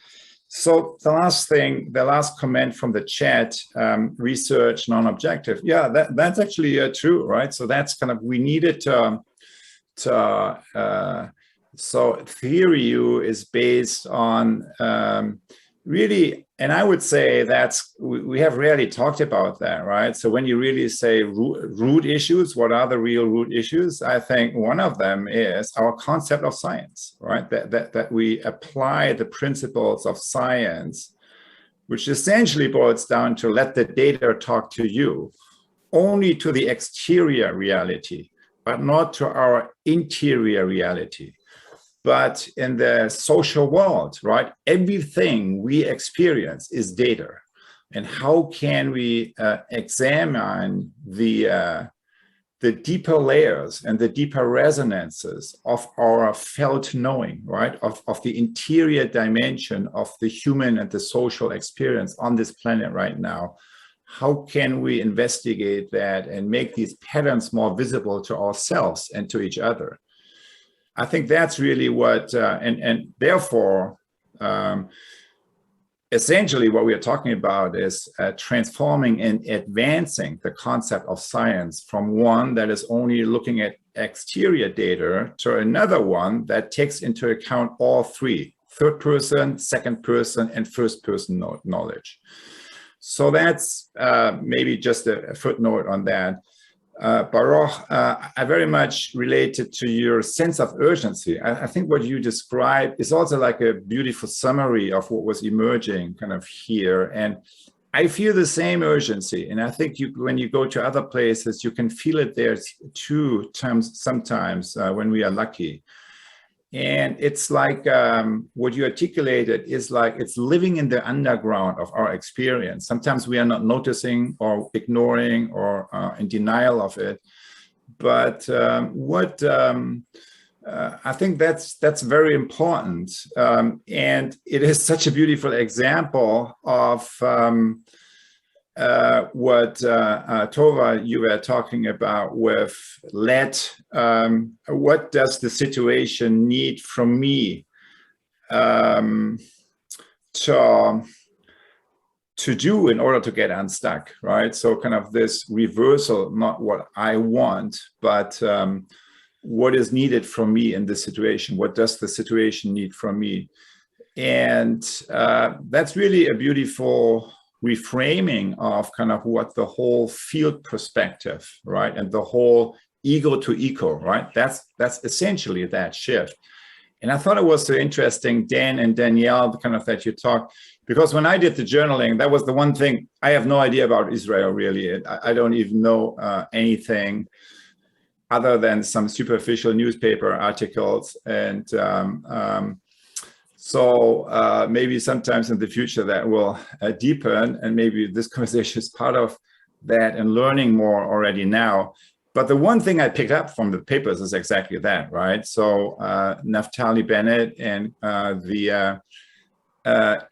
So the last thing, the last comment from the chat, research non-objective. Yeah, that's actually true, right? So that's kind of, we needed so theory U is based on really, and I would say that's, we have rarely talked about that, right? So when you really say root issues, what are the real root issues? I think one of them is our concept of science, right? That we apply the principles of science, which essentially boils down to let the data talk to you, only to the exterior reality, but not to our interior reality. But in the social world, right, everything we experience is data. And how can we examine the deeper layers and the deeper resonances of our felt knowing, right, of the interior dimension of the human and the social experience on this planet right now? How can we investigate that and make these patterns more visible to ourselves and to each other? I think that's really what, and therefore, essentially what we are talking about is transforming and advancing the concept of science from one that is only looking at exterior data to another one that takes into account all three: third person, second person, and first person knowledge. So that's maybe just a footnote on that. Baruch, I very much related to your sense of urgency. I think what you described is also like a beautiful summary of what was emerging kind of here. And I feel the same urgency. And I think when you go to other places, you can feel it there too, sometimes when we are lucky. And it's like what you articulated is like it's living in the underground of our experience. Sometimes we are not noticing or ignoring or in denial of it. But I think that's very important. And it is such a beautiful example of what Tova, you were talking about with what does the situation need from me to do in order to get unstuck, right? So kind of this reversal, not what I want, but what is needed from me in this situation? What does the situation need from me? And that's really a beautiful reframing of kind of what the whole field perspective, right? And the whole ego to eco, right? That's essentially that shift. And I thought it was so interesting, Dan and Danielle, kind of that you talked, because when I did the journaling, that was the one thing, I have no idea about Israel, really. I don't even know anything other than some superficial newspaper articles. And so maybe sometimes in the future that will deepen, and maybe this conversation is part of that and learning more already now. But the one thing I picked up from the papers is exactly that, right? So Naftali Bennett and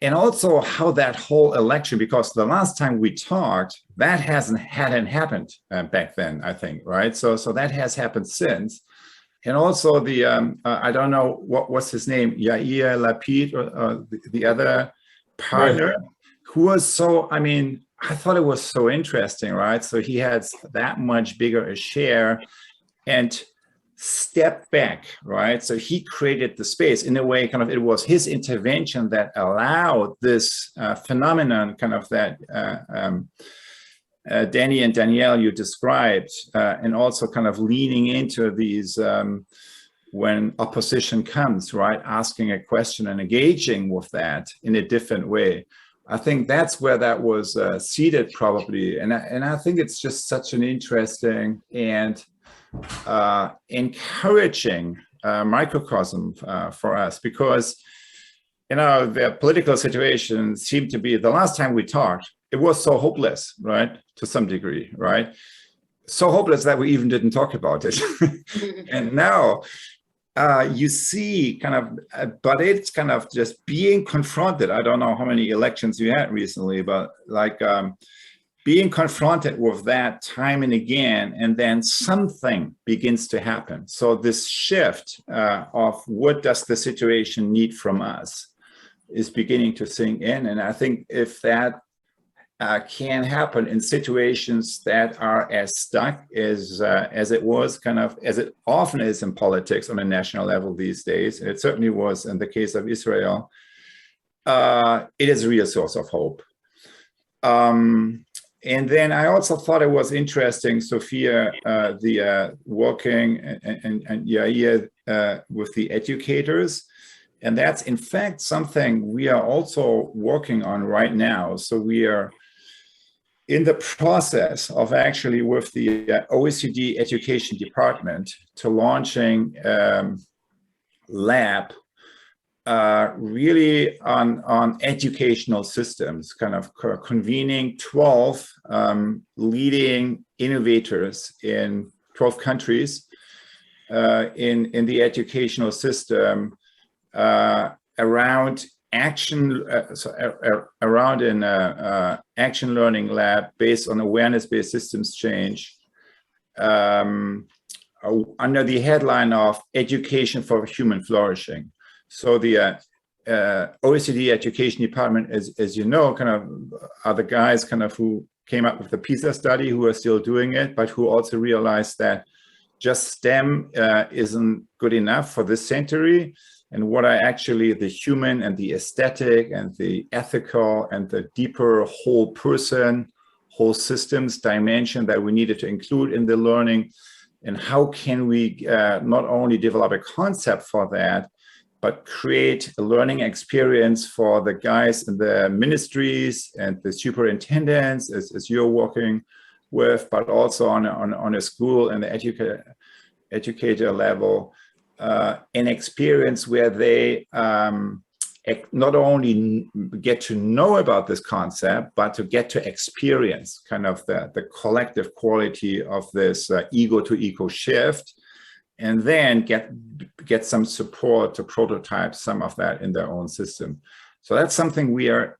and also how that whole election, because the last time we talked, that hadn't happened back then, I think, right? So that has happened since. And also the, I don't know, what's his name, Yair Lapid, or the other partner, who was so, I mean, I thought it was so interesting, right? So he had that much bigger a share and stepped back, right? So he created the space in a way, kind of, it was his intervention that allowed this phenomenon, kind of that Danny and Danielle you described, and also kind of leaning into these when opposition comes, right? Asking a question and engaging with that in a different way. I think that's where that was seeded probably. And I think it's just such an interesting and encouraging microcosm for us, because, you know, the political situation seemed to be, the last time we talked, it was so hopeless, right? To some degree, right? So hopeless that we even didn't talk about it. And now you see kind of, but it's kind of just being confronted. I don't know how many elections you had recently, but like being confronted with that time and again, and then something begins to happen. So this shift of what does the situation need from us is beginning to sink in. And I think if that can happen in situations that are as stuck as it was kind of, as it often is in politics on a national level these days, and it certainly was in the case of Israel, it is a real source of hope. And then I also thought it was interesting, Sophia, the working and Yair with the educators. And that's in fact something we are also working on right now. So we are in the process of actually with the OECD Education Department to launching lab really on educational systems, kind of convening 12 leading innovators in 12 countries in the educational system around action, around an action learning lab based on awareness-based systems change under the headline of Education for Human Flourishing. So the OECD Education Department, as you know, kind of are the guys kind of who came up with the PISA study, who are still doing it, but who also realized that just STEM isn't good enough for this century. And what are actually the human and the aesthetic and the ethical and the deeper whole person, whole systems dimension that we needed to include in the learning. And how can we not only develop a concept for that, but create a learning experience for the guys in the ministries and the superintendents as you're working with, but also on a school and the educator level, an experience where they not only get to know about this concept, but to get to experience kind of the collective quality of this ego to ego shift, and then get some support to prototype some of that in their own system. So that's something we are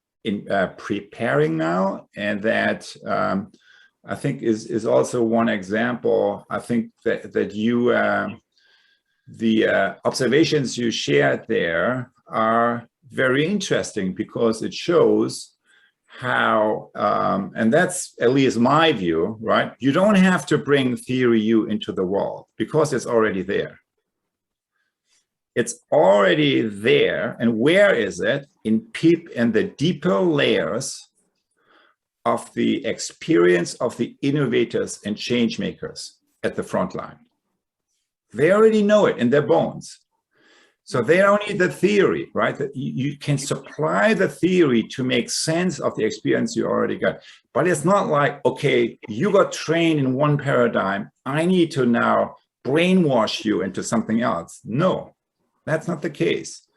preparing now, and that I think is also one example. I think that you, the observations you shared there are very interesting, because it shows how, and that's at least my view, right? You don't have to bring theory U into the world because it's already there. It's already there. And where is it? In the deeper layers of the experience of the innovators and change makers at the front line. They already know it in their bones. So they don't need the theory, right? That you can supply the theory to make sense of the experience you already got. But it's not like, okay, you got trained in one paradigm, I need to now brainwash you into something else. No, that's not the case.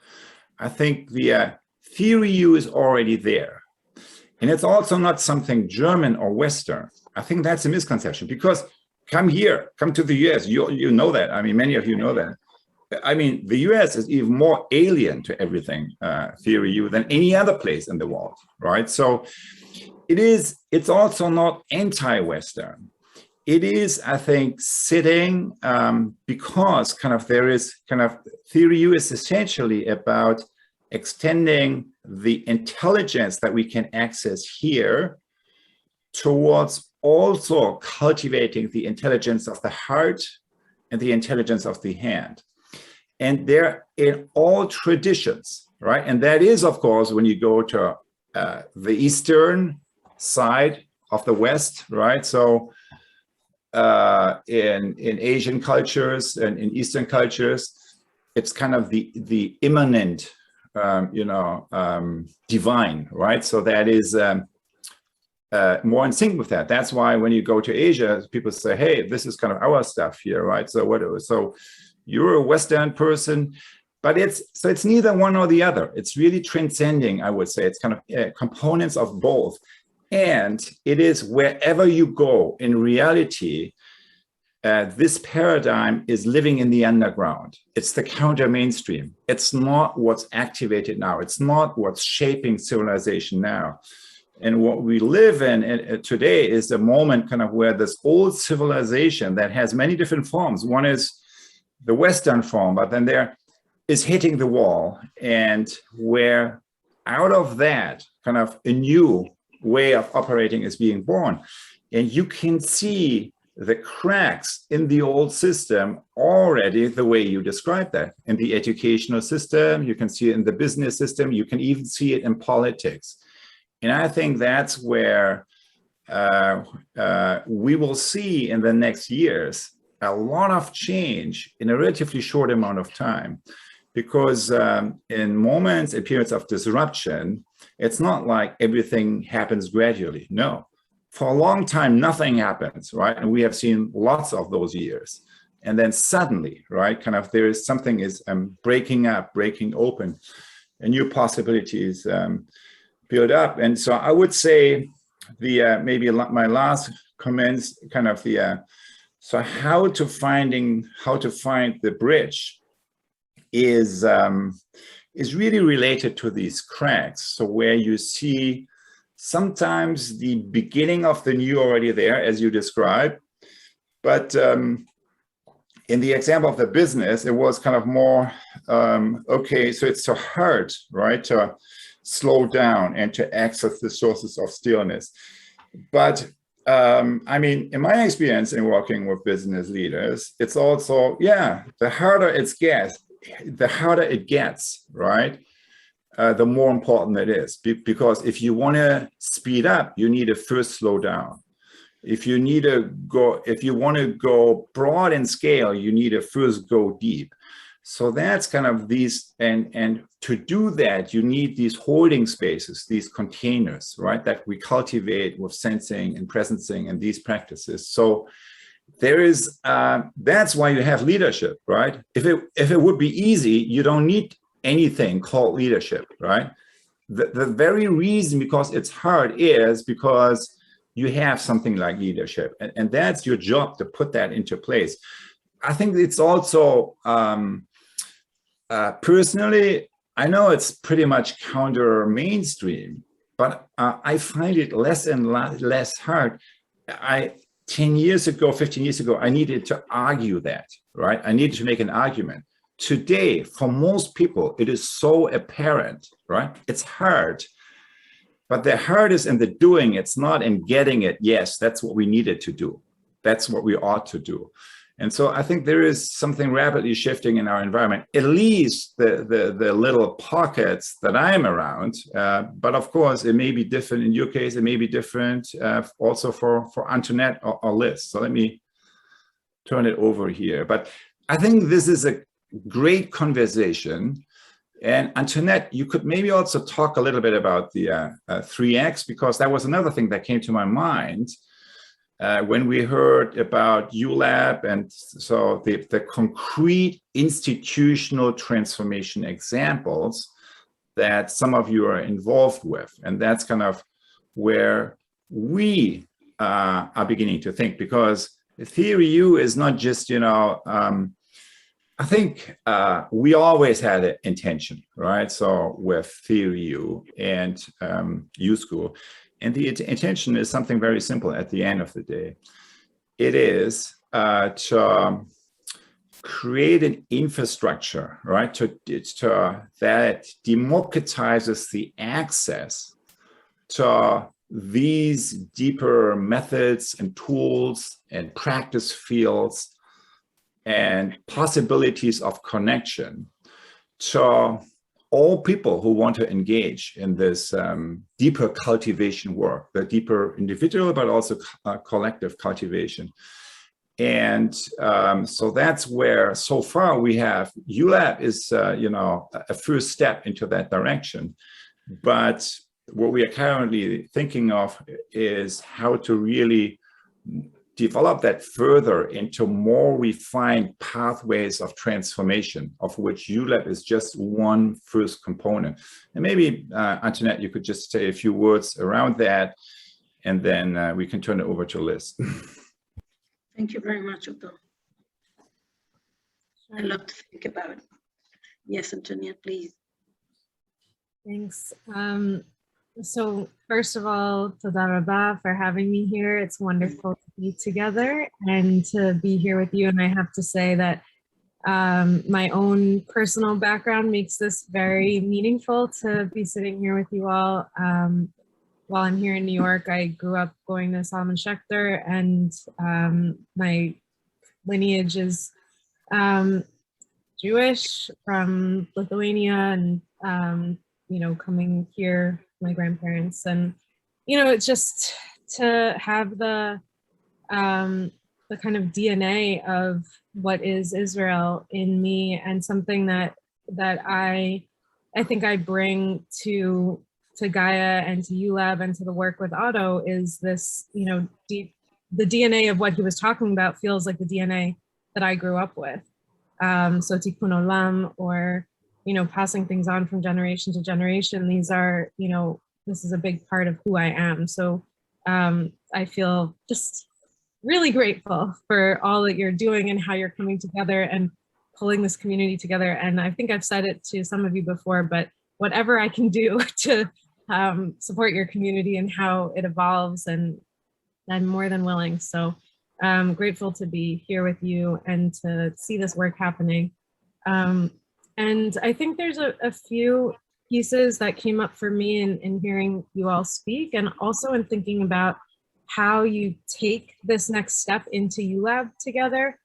I think the theory U is already there. And it's also not something German or Western. I think that's a misconception, because come here, come to the US, you know that. I mean, many of you know that. I mean, the US is even more alien to everything theory U than any other place in the world, right? So it's also not anti-Western. It is, I think, sitting because kind of there is kind of theory U is essentially about extending the intelligence that we can access here towards also cultivating the intelligence of the heart and the intelligence of the hand. And they're in all traditions, right? And that is, of course, when you go to the Eastern side of the West, right? So in Asian cultures and in Eastern cultures, it's kind of the immanent, divine, right? So that is more in sync with that. That's why when you go to Asia, people say, hey, this is kind of our stuff here, right? So you're a Western person, but it's neither one or the other. It's really transcending, I would say. It's kind of components of both. And it is wherever you go in reality, this paradigm is living in the underground. It's the counter mainstream. It's not what's activated now. It's not what's shaping civilization now. And what we live in today is a moment kind of where this old civilization that has many different forms. One is the Western form, but then there is hitting the wall, and where out of that kind of a new way of operating is being born. And you can see the cracks in the old system already the way you described that. In the educational system, you can see it in the business system, you can even see it in politics. And I think that's where we will see in the next years a lot of change in a relatively short amount of time. Because in moments and periods of disruption, it's not like everything happens gradually. No, for a long time, nothing happens, right? And we have seen lots of those years. And then suddenly, right, kind of there is something is breaking up, breaking open, and new possibilities build up. And so I would say the maybe my last comments, kind of the so how to find the bridge is really related to these cracks. So where you see sometimes the beginning of the new already there, as you described, but in the example of the business, it was kind of more, okay, so it's so hard, right, to slow down and to access the sources of stillness. But I mean, in my experience in working with business leaders, it's also, yeah, the harder it gets, right, the more important it is. Because if you want to speed up, you need to first slow down. If you want to go broad in scale, you need to first go deep. So that's kind of these, and to do that, you need these holding spaces, these containers, right, that we cultivate with sensing and presencing and these practices. So there is, that's why you have leadership, right? If it would be easy, you don't need anything called leadership, right? The very reason because it's hard is because you have something like leadership, and that's your job to put that into place. I think it's also, personally, I know it's pretty much counter mainstream, but I find it less and less hard. 10 years ago, 15 years ago, I needed to argue that, right? I needed to make an argument. Today, for most people, it is so apparent, right? It's hard, but the hard is in the doing. It's not in getting it. Yes, that's what we needed to do. That's what we ought to do. And so I think there is something rapidly shifting in our environment, at least the little pockets that I'm around. But of course, it may be different in your case. It may be different also for Antoinette or Liz. So let me turn it over here. But I think this is a great conversation. And Antoinette, you could maybe also talk a little bit about the 3X, because that was another thing that came to my mind. When we heard about ULAB, and so the concrete institutional transformation examples that some of you are involved with. And that's kind of where we are beginning to think, because Theory U is not just, you know, I think we always had an intention, right? So with Theory U and U School. And the intention is something very simple at the end of the day. It is to create an infrastructure, right, that democratizes the access to these deeper methods and tools and practice fields and possibilities of connection to all people who want to engage in this deeper cultivation work, the deeper individual, but also collective cultivation. And so that's where, so far we have, ULAB is, you know, a first step into that direction. But what we are currently thinking of is how to really develop that further into more refined pathways of transformation, of which ULAB is just one first component. And maybe, Antoinette, you could just say a few words around that, and then we can turn it over to Liz. Thank you very much, Otto. I love to think about it. Yes, Antonia, please. Thanks. So first of all, Toda Rabba for having me here. It's wonderful to be together and to be here with you. And I have to say that my own personal background makes this very meaningful to be sitting here with you all. While I'm here in New York, I grew up going to Salman Schechter, and my lineage is Jewish from Lithuania, and you know, coming here, my grandparents, and you know, it's just to have the kind of DNA of what is Israel in me, and something that I think I bring to Gaya and to ULab and to the work with Otto is this, you know, the DNA of what he was talking about feels like the DNA that I grew up with. So tikkun olam, or, you know, passing things on from generation to generation. These are, you know, this is a big part of who I am. So I feel just really grateful for all that you're doing and how you're coming together and pulling this community together. And I think I've said it to some of you before, but whatever I can do to support your community and how it evolves, and I'm more than willing. So I'm grateful to be here with you and to see this work happening. And I think there's a few pieces that came up for me in hearing you all speak, and also in thinking about how you take this next step into ULab together.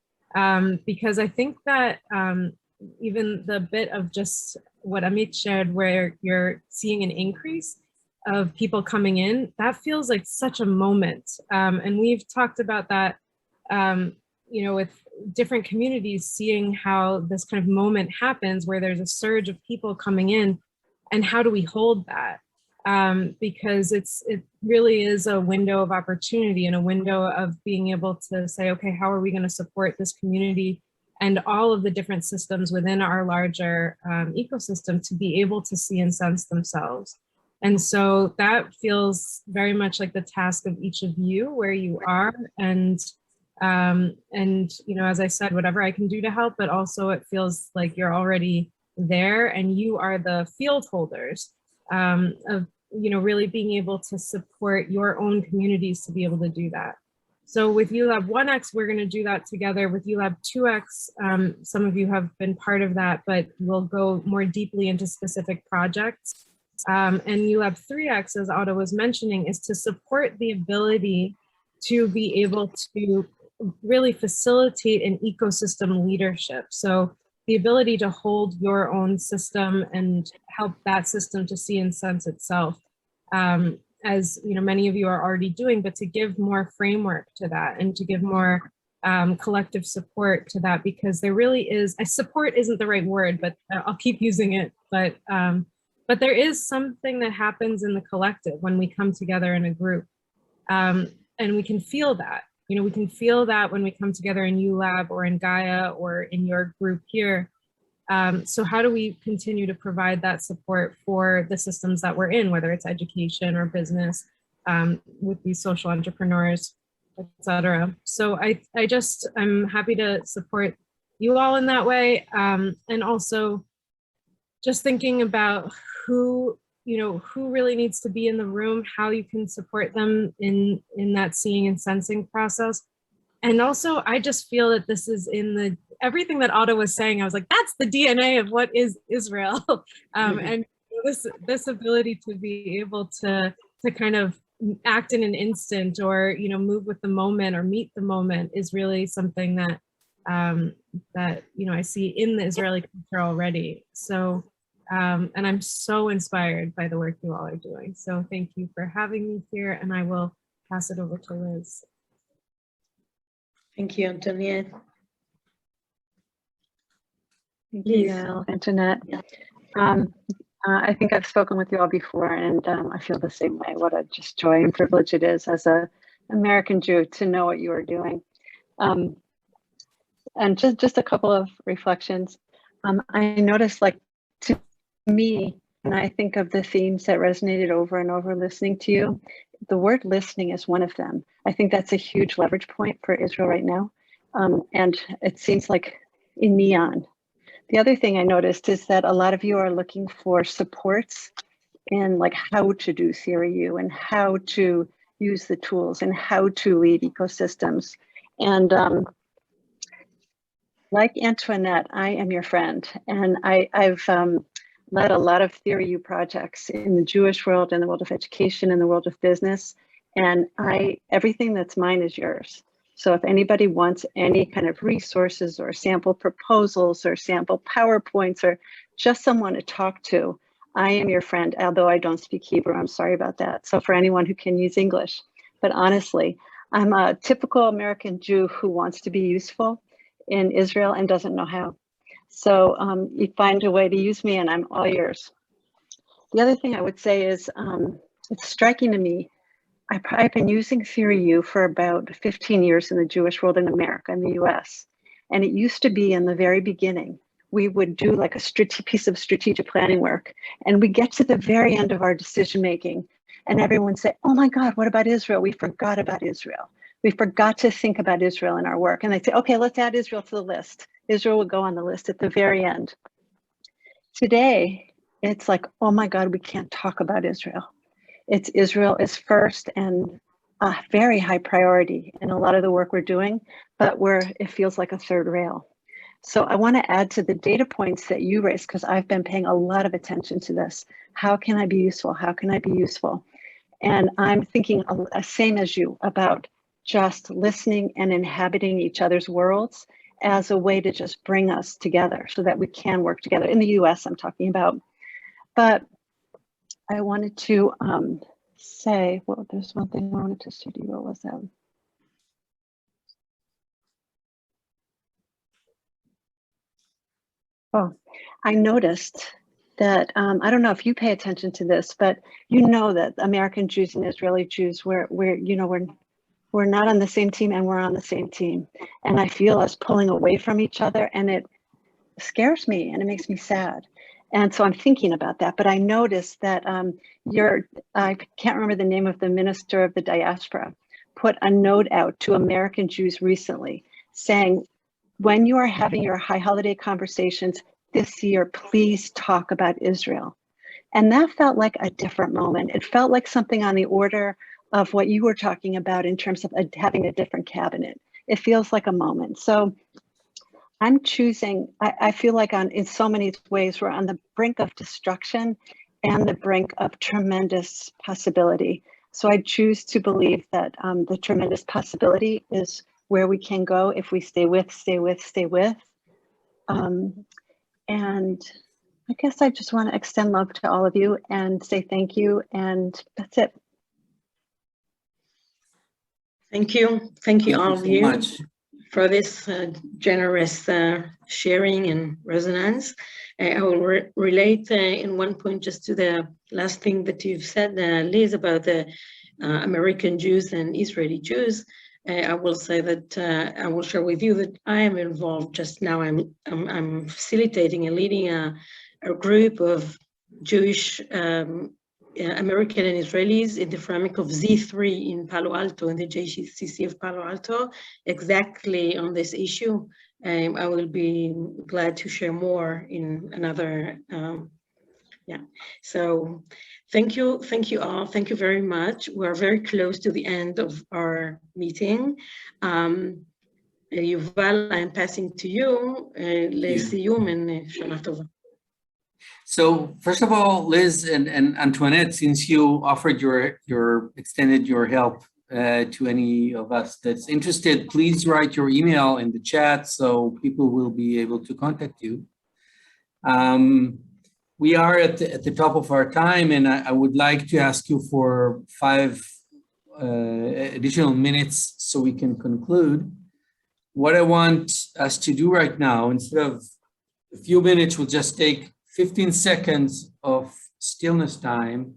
Because I think that even the bit of just what Amit shared, where you're seeing an increase of people coming in, that feels like such a moment. And we've talked about that, you know, with different communities, seeing how this kind of moment happens where there's a surge of people coming in, and how do we hold that? Because it really is a window of opportunity and a window of being able to say, okay, how are we going to support this community and all of the different systems within our larger ecosystem to be able to see and sense themselves. And so that feels very much like the task of each of you where you are. And you know, as I said, whatever I can do to help, but also it feels like you're already there and you are the field holders of, you know, really being able to support your own communities to be able to do that. So with ULab 1X, we're going to do that together. With ULab 2X, some of you have been part of that, but we'll go more deeply into specific projects. And ULab 3X, as Otto was mentioning, is to support the ability to be able to really facilitate an ecosystem leadership. So the ability to hold your own system and help that system to see and sense itself, as you know, many of you are already doing, but to give more framework to that and to give more collective support to that, because there really is, support isn't the right word, but I'll keep using it. But there is something that happens in the collective when we come together in a group, and we can feel that. You know, we can feel that when we come together in ULab or in Gaya or in your group here. So how do we continue to provide that support for the systems that we're in, whether it's education or business, with these social entrepreneurs, et cetera. So I'm happy to support you all in that way. And also just thinking about who really needs to be in the room, how you can support them in that seeing and sensing process. And also, I just feel that this is in everything that Otto was saying. I was like, that's the DNA of what is Israel. And this ability to be able to kind of act in an instant, or, you know, move with the moment or meet the moment is really something that, you know, I see in the Israeli culture already. So, and I'm so inspired by the work you all are doing. So thank you for having me here, and I will pass it over to Liz. Thank you, Antonia. Thank you, Gail, Antoinette. I think I've spoken with you all before, and I feel the same way. What a just joy and privilege it is as an American Jew to know what you are doing. And just a couple of reflections. I noticed, like, to me, and I think of the themes that resonated over and over listening to you, the word listening is one of them. I think that's a huge leverage point for Israel right now. And it seems like in neon. The other thing I noticed is that a lot of you are looking for supports in like how to do CRU and how to use the tools and how to lead ecosystems. And like Antoinette, I am your friend. And I've led a lot of TheoryU projects in the Jewish world, in the world of education, in the world of business. And everything that's mine is yours. So if anybody wants any kind of resources or sample proposals or sample PowerPoints or just someone to talk to, I am your friend, although I don't speak Hebrew, I'm sorry about that. So for anyone who can use English, but honestly, I'm a typical American Jew who wants to be useful in Israel and doesn't know how. So you find a way to use me and I'm all yours. The other thing I would say is it's striking to me, I've been using TheoryU for about 15 years in the Jewish world in America, in the US. And it used to be in the very beginning, we would do like a piece of strategic planning work. And we get to the very end of our decision making and everyone would say, oh my God, what about Israel? We forgot about Israel. We forgot to think about Israel in our work. And they'd say, okay, let's add Israel to the list. Israel would go on the list at the very end. Today, it's like, oh my God, we can't talk about Israel. It's Israel is first and a very high priority in a lot of the work we're doing, but it feels like a third rail. So I want to add to the data points that you raised, because I've been paying a lot of attention to this. How can I be useful? How can I be useful? And I'm thinking same as you about just listening and inhabiting each other's worlds as a way to just bring us together so that we can work together. In the US, I'm talking about. But I wanted to say, well, there's one thing I wanted to say to you. What was that? Oh, I noticed that, I don't know if you pay attention to this, but you know that American Jews and Israeli Jews, we're not on the same team and we're on the same team. And I feel us pulling away from each other and it scares me and it makes me sad. And so I'm thinking about that, but I noticed that I can't remember the name of the minister of the diaspora, put a note out to American Jews recently saying, when you are having your high holiday conversations this year, please talk about Israel. And that felt like a different moment. It felt like something on the order of what you were talking about in terms of having a different cabinet. It feels like a moment. So I'm choosing, I feel like in so many ways, we're on the brink of destruction and the brink of tremendous possibility. So I choose to believe that the tremendous possibility is where we can go if we stay with. And I guess I just want to extend love to all of you and say thank you. And that's it. Thank you. Thank you all of you much for this generous sharing and resonance. I will relate in one point just to the last thing that you've said, Liz, about the American Jews and Israeli Jews. I will say that I will share with you that I am involved just now. I'm facilitating and leading a group of Jewish American and Israelis in the framework of Z3 in Palo Alto, in the JCC of Palo Alto, exactly on this issue. I will be glad to share more in another, So thank you all. Thank you very much. We're very close to the end of our meeting. Yuval, I'm passing to you. לסיום and שנה טובה. So first of all, Liz and Antoinette, since you offered extended your help to any of us that's interested, please write your email in the chat so people will be able to contact you. We are at the top of our time, and I would like to ask you for 5 additional minutes so we can conclude. What I want us to do right now, instead of a few minutes, we'll just take 15 seconds of stillness time.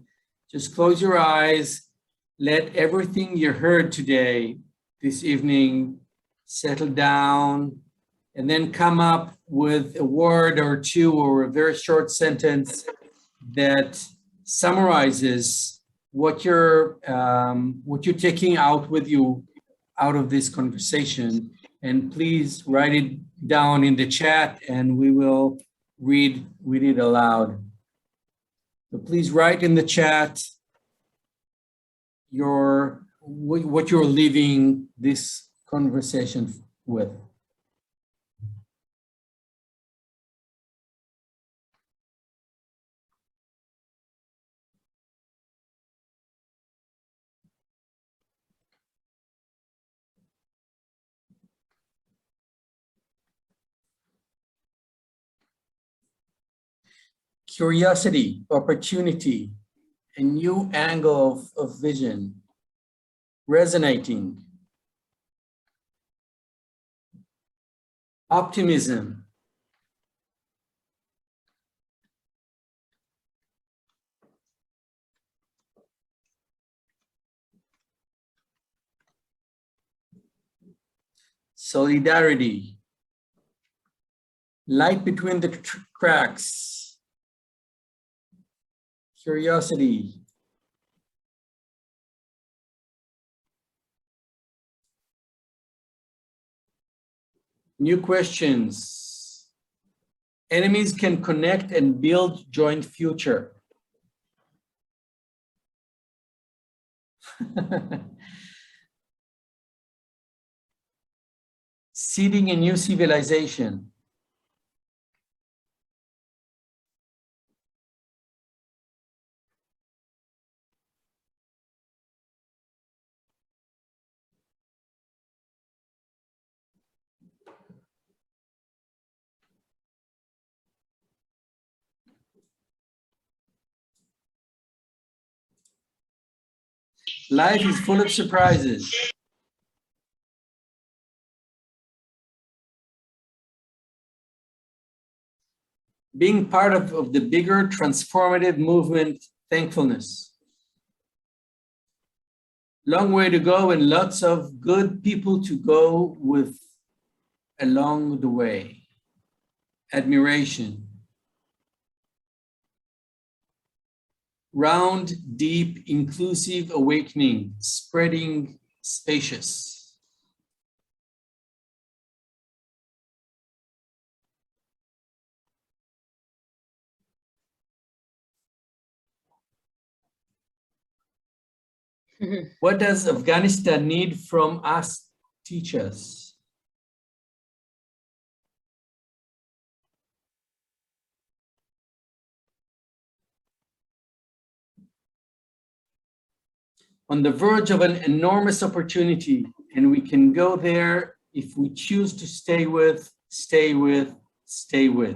Just close your eyes. Let everything you heard today, this evening, settle down, and then come up with a word or two or a very short sentence that summarizes what you're taking out with you out of this conversation, and please write it down in the chat and we will read it aloud. So please write in the chat what you're leaving this conversation with. Curiosity, opportunity, a new angle of vision, resonating, optimism, solidarity, light between the cracks, curiosity, new questions, enemies can connect and build joint future. Seeding a new civilization. Life is full of surprises. Being part of the bigger transformative movement, thankfulness. Long way to go and lots of good people to go with along the way. Admiration. Round, deep, inclusive awakening, spreading, spacious. What does Afghanistan need from us? Teach us. On the verge of an enormous opportunity, and we can go there if we choose to stay with, stay with, stay with.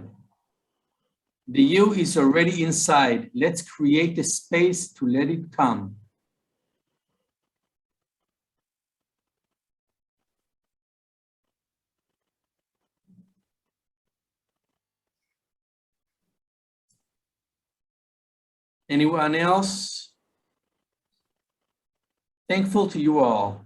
The you is already inside. Let's create a space to let it come. Anyone else? Thankful to you all.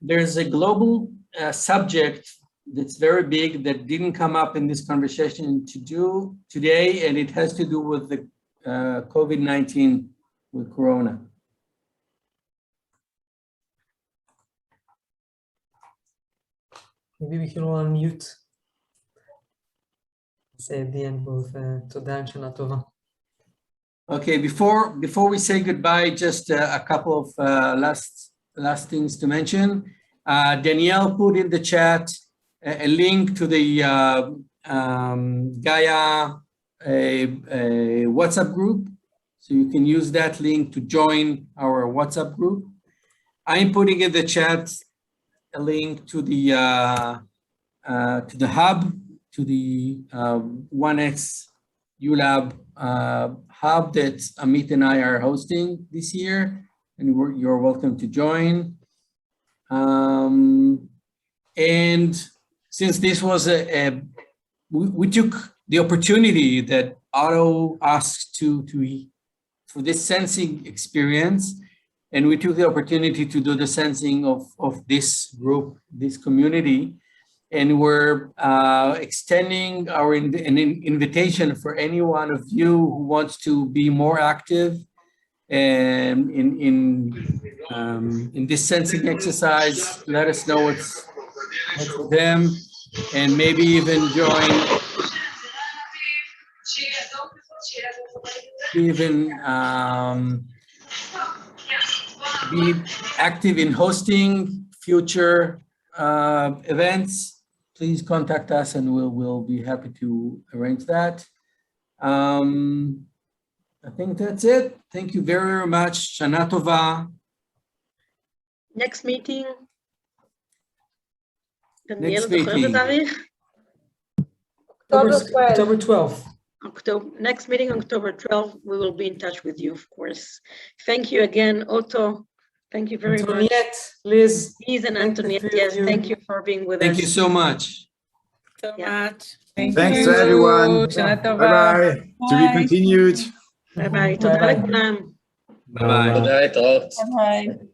There's a global subject that's very big that didn't come up in this conversation today, and it has to do with the COVID-19, with Corona. Maybe we can all unmute. Say at the end both Toda and Shana Tova. Okay, before we say goodbye, just a couple of last things to mention. Danielle put in the chat a link to the Gaya WhatsApp group, so you can use that link to join our WhatsApp group. I'm putting in the chat a link to the hub, to the 1X ULab hub that Amit and I are hosting this year, and you're welcome to join. And since this was we took the opportunity that Otto asked for this sensing experience, and we took the opportunity to do the sensing of this group, this community. And we're extending an invitation for any one of you who wants to be more active in this sensing exercise. Let us know what's with them, and maybe even be active in hosting future events. Please contact us and we'll be happy to arrange that. I think that's it. Thank you very, very much. Shana Tova. Next meeting. Next meeting. October 12th. Next meeting, October 12th. We will be in touch with you, of course. Thank you again, Otto. Thank you very much. Liz. Liz and Antoinette, yes, thank you for being with us. Thank you so much. Thanks to everyone. Bye-bye. To be continued. Bye-bye. תודה לכולם. Bye-bye. תודה, להתראות. Bye.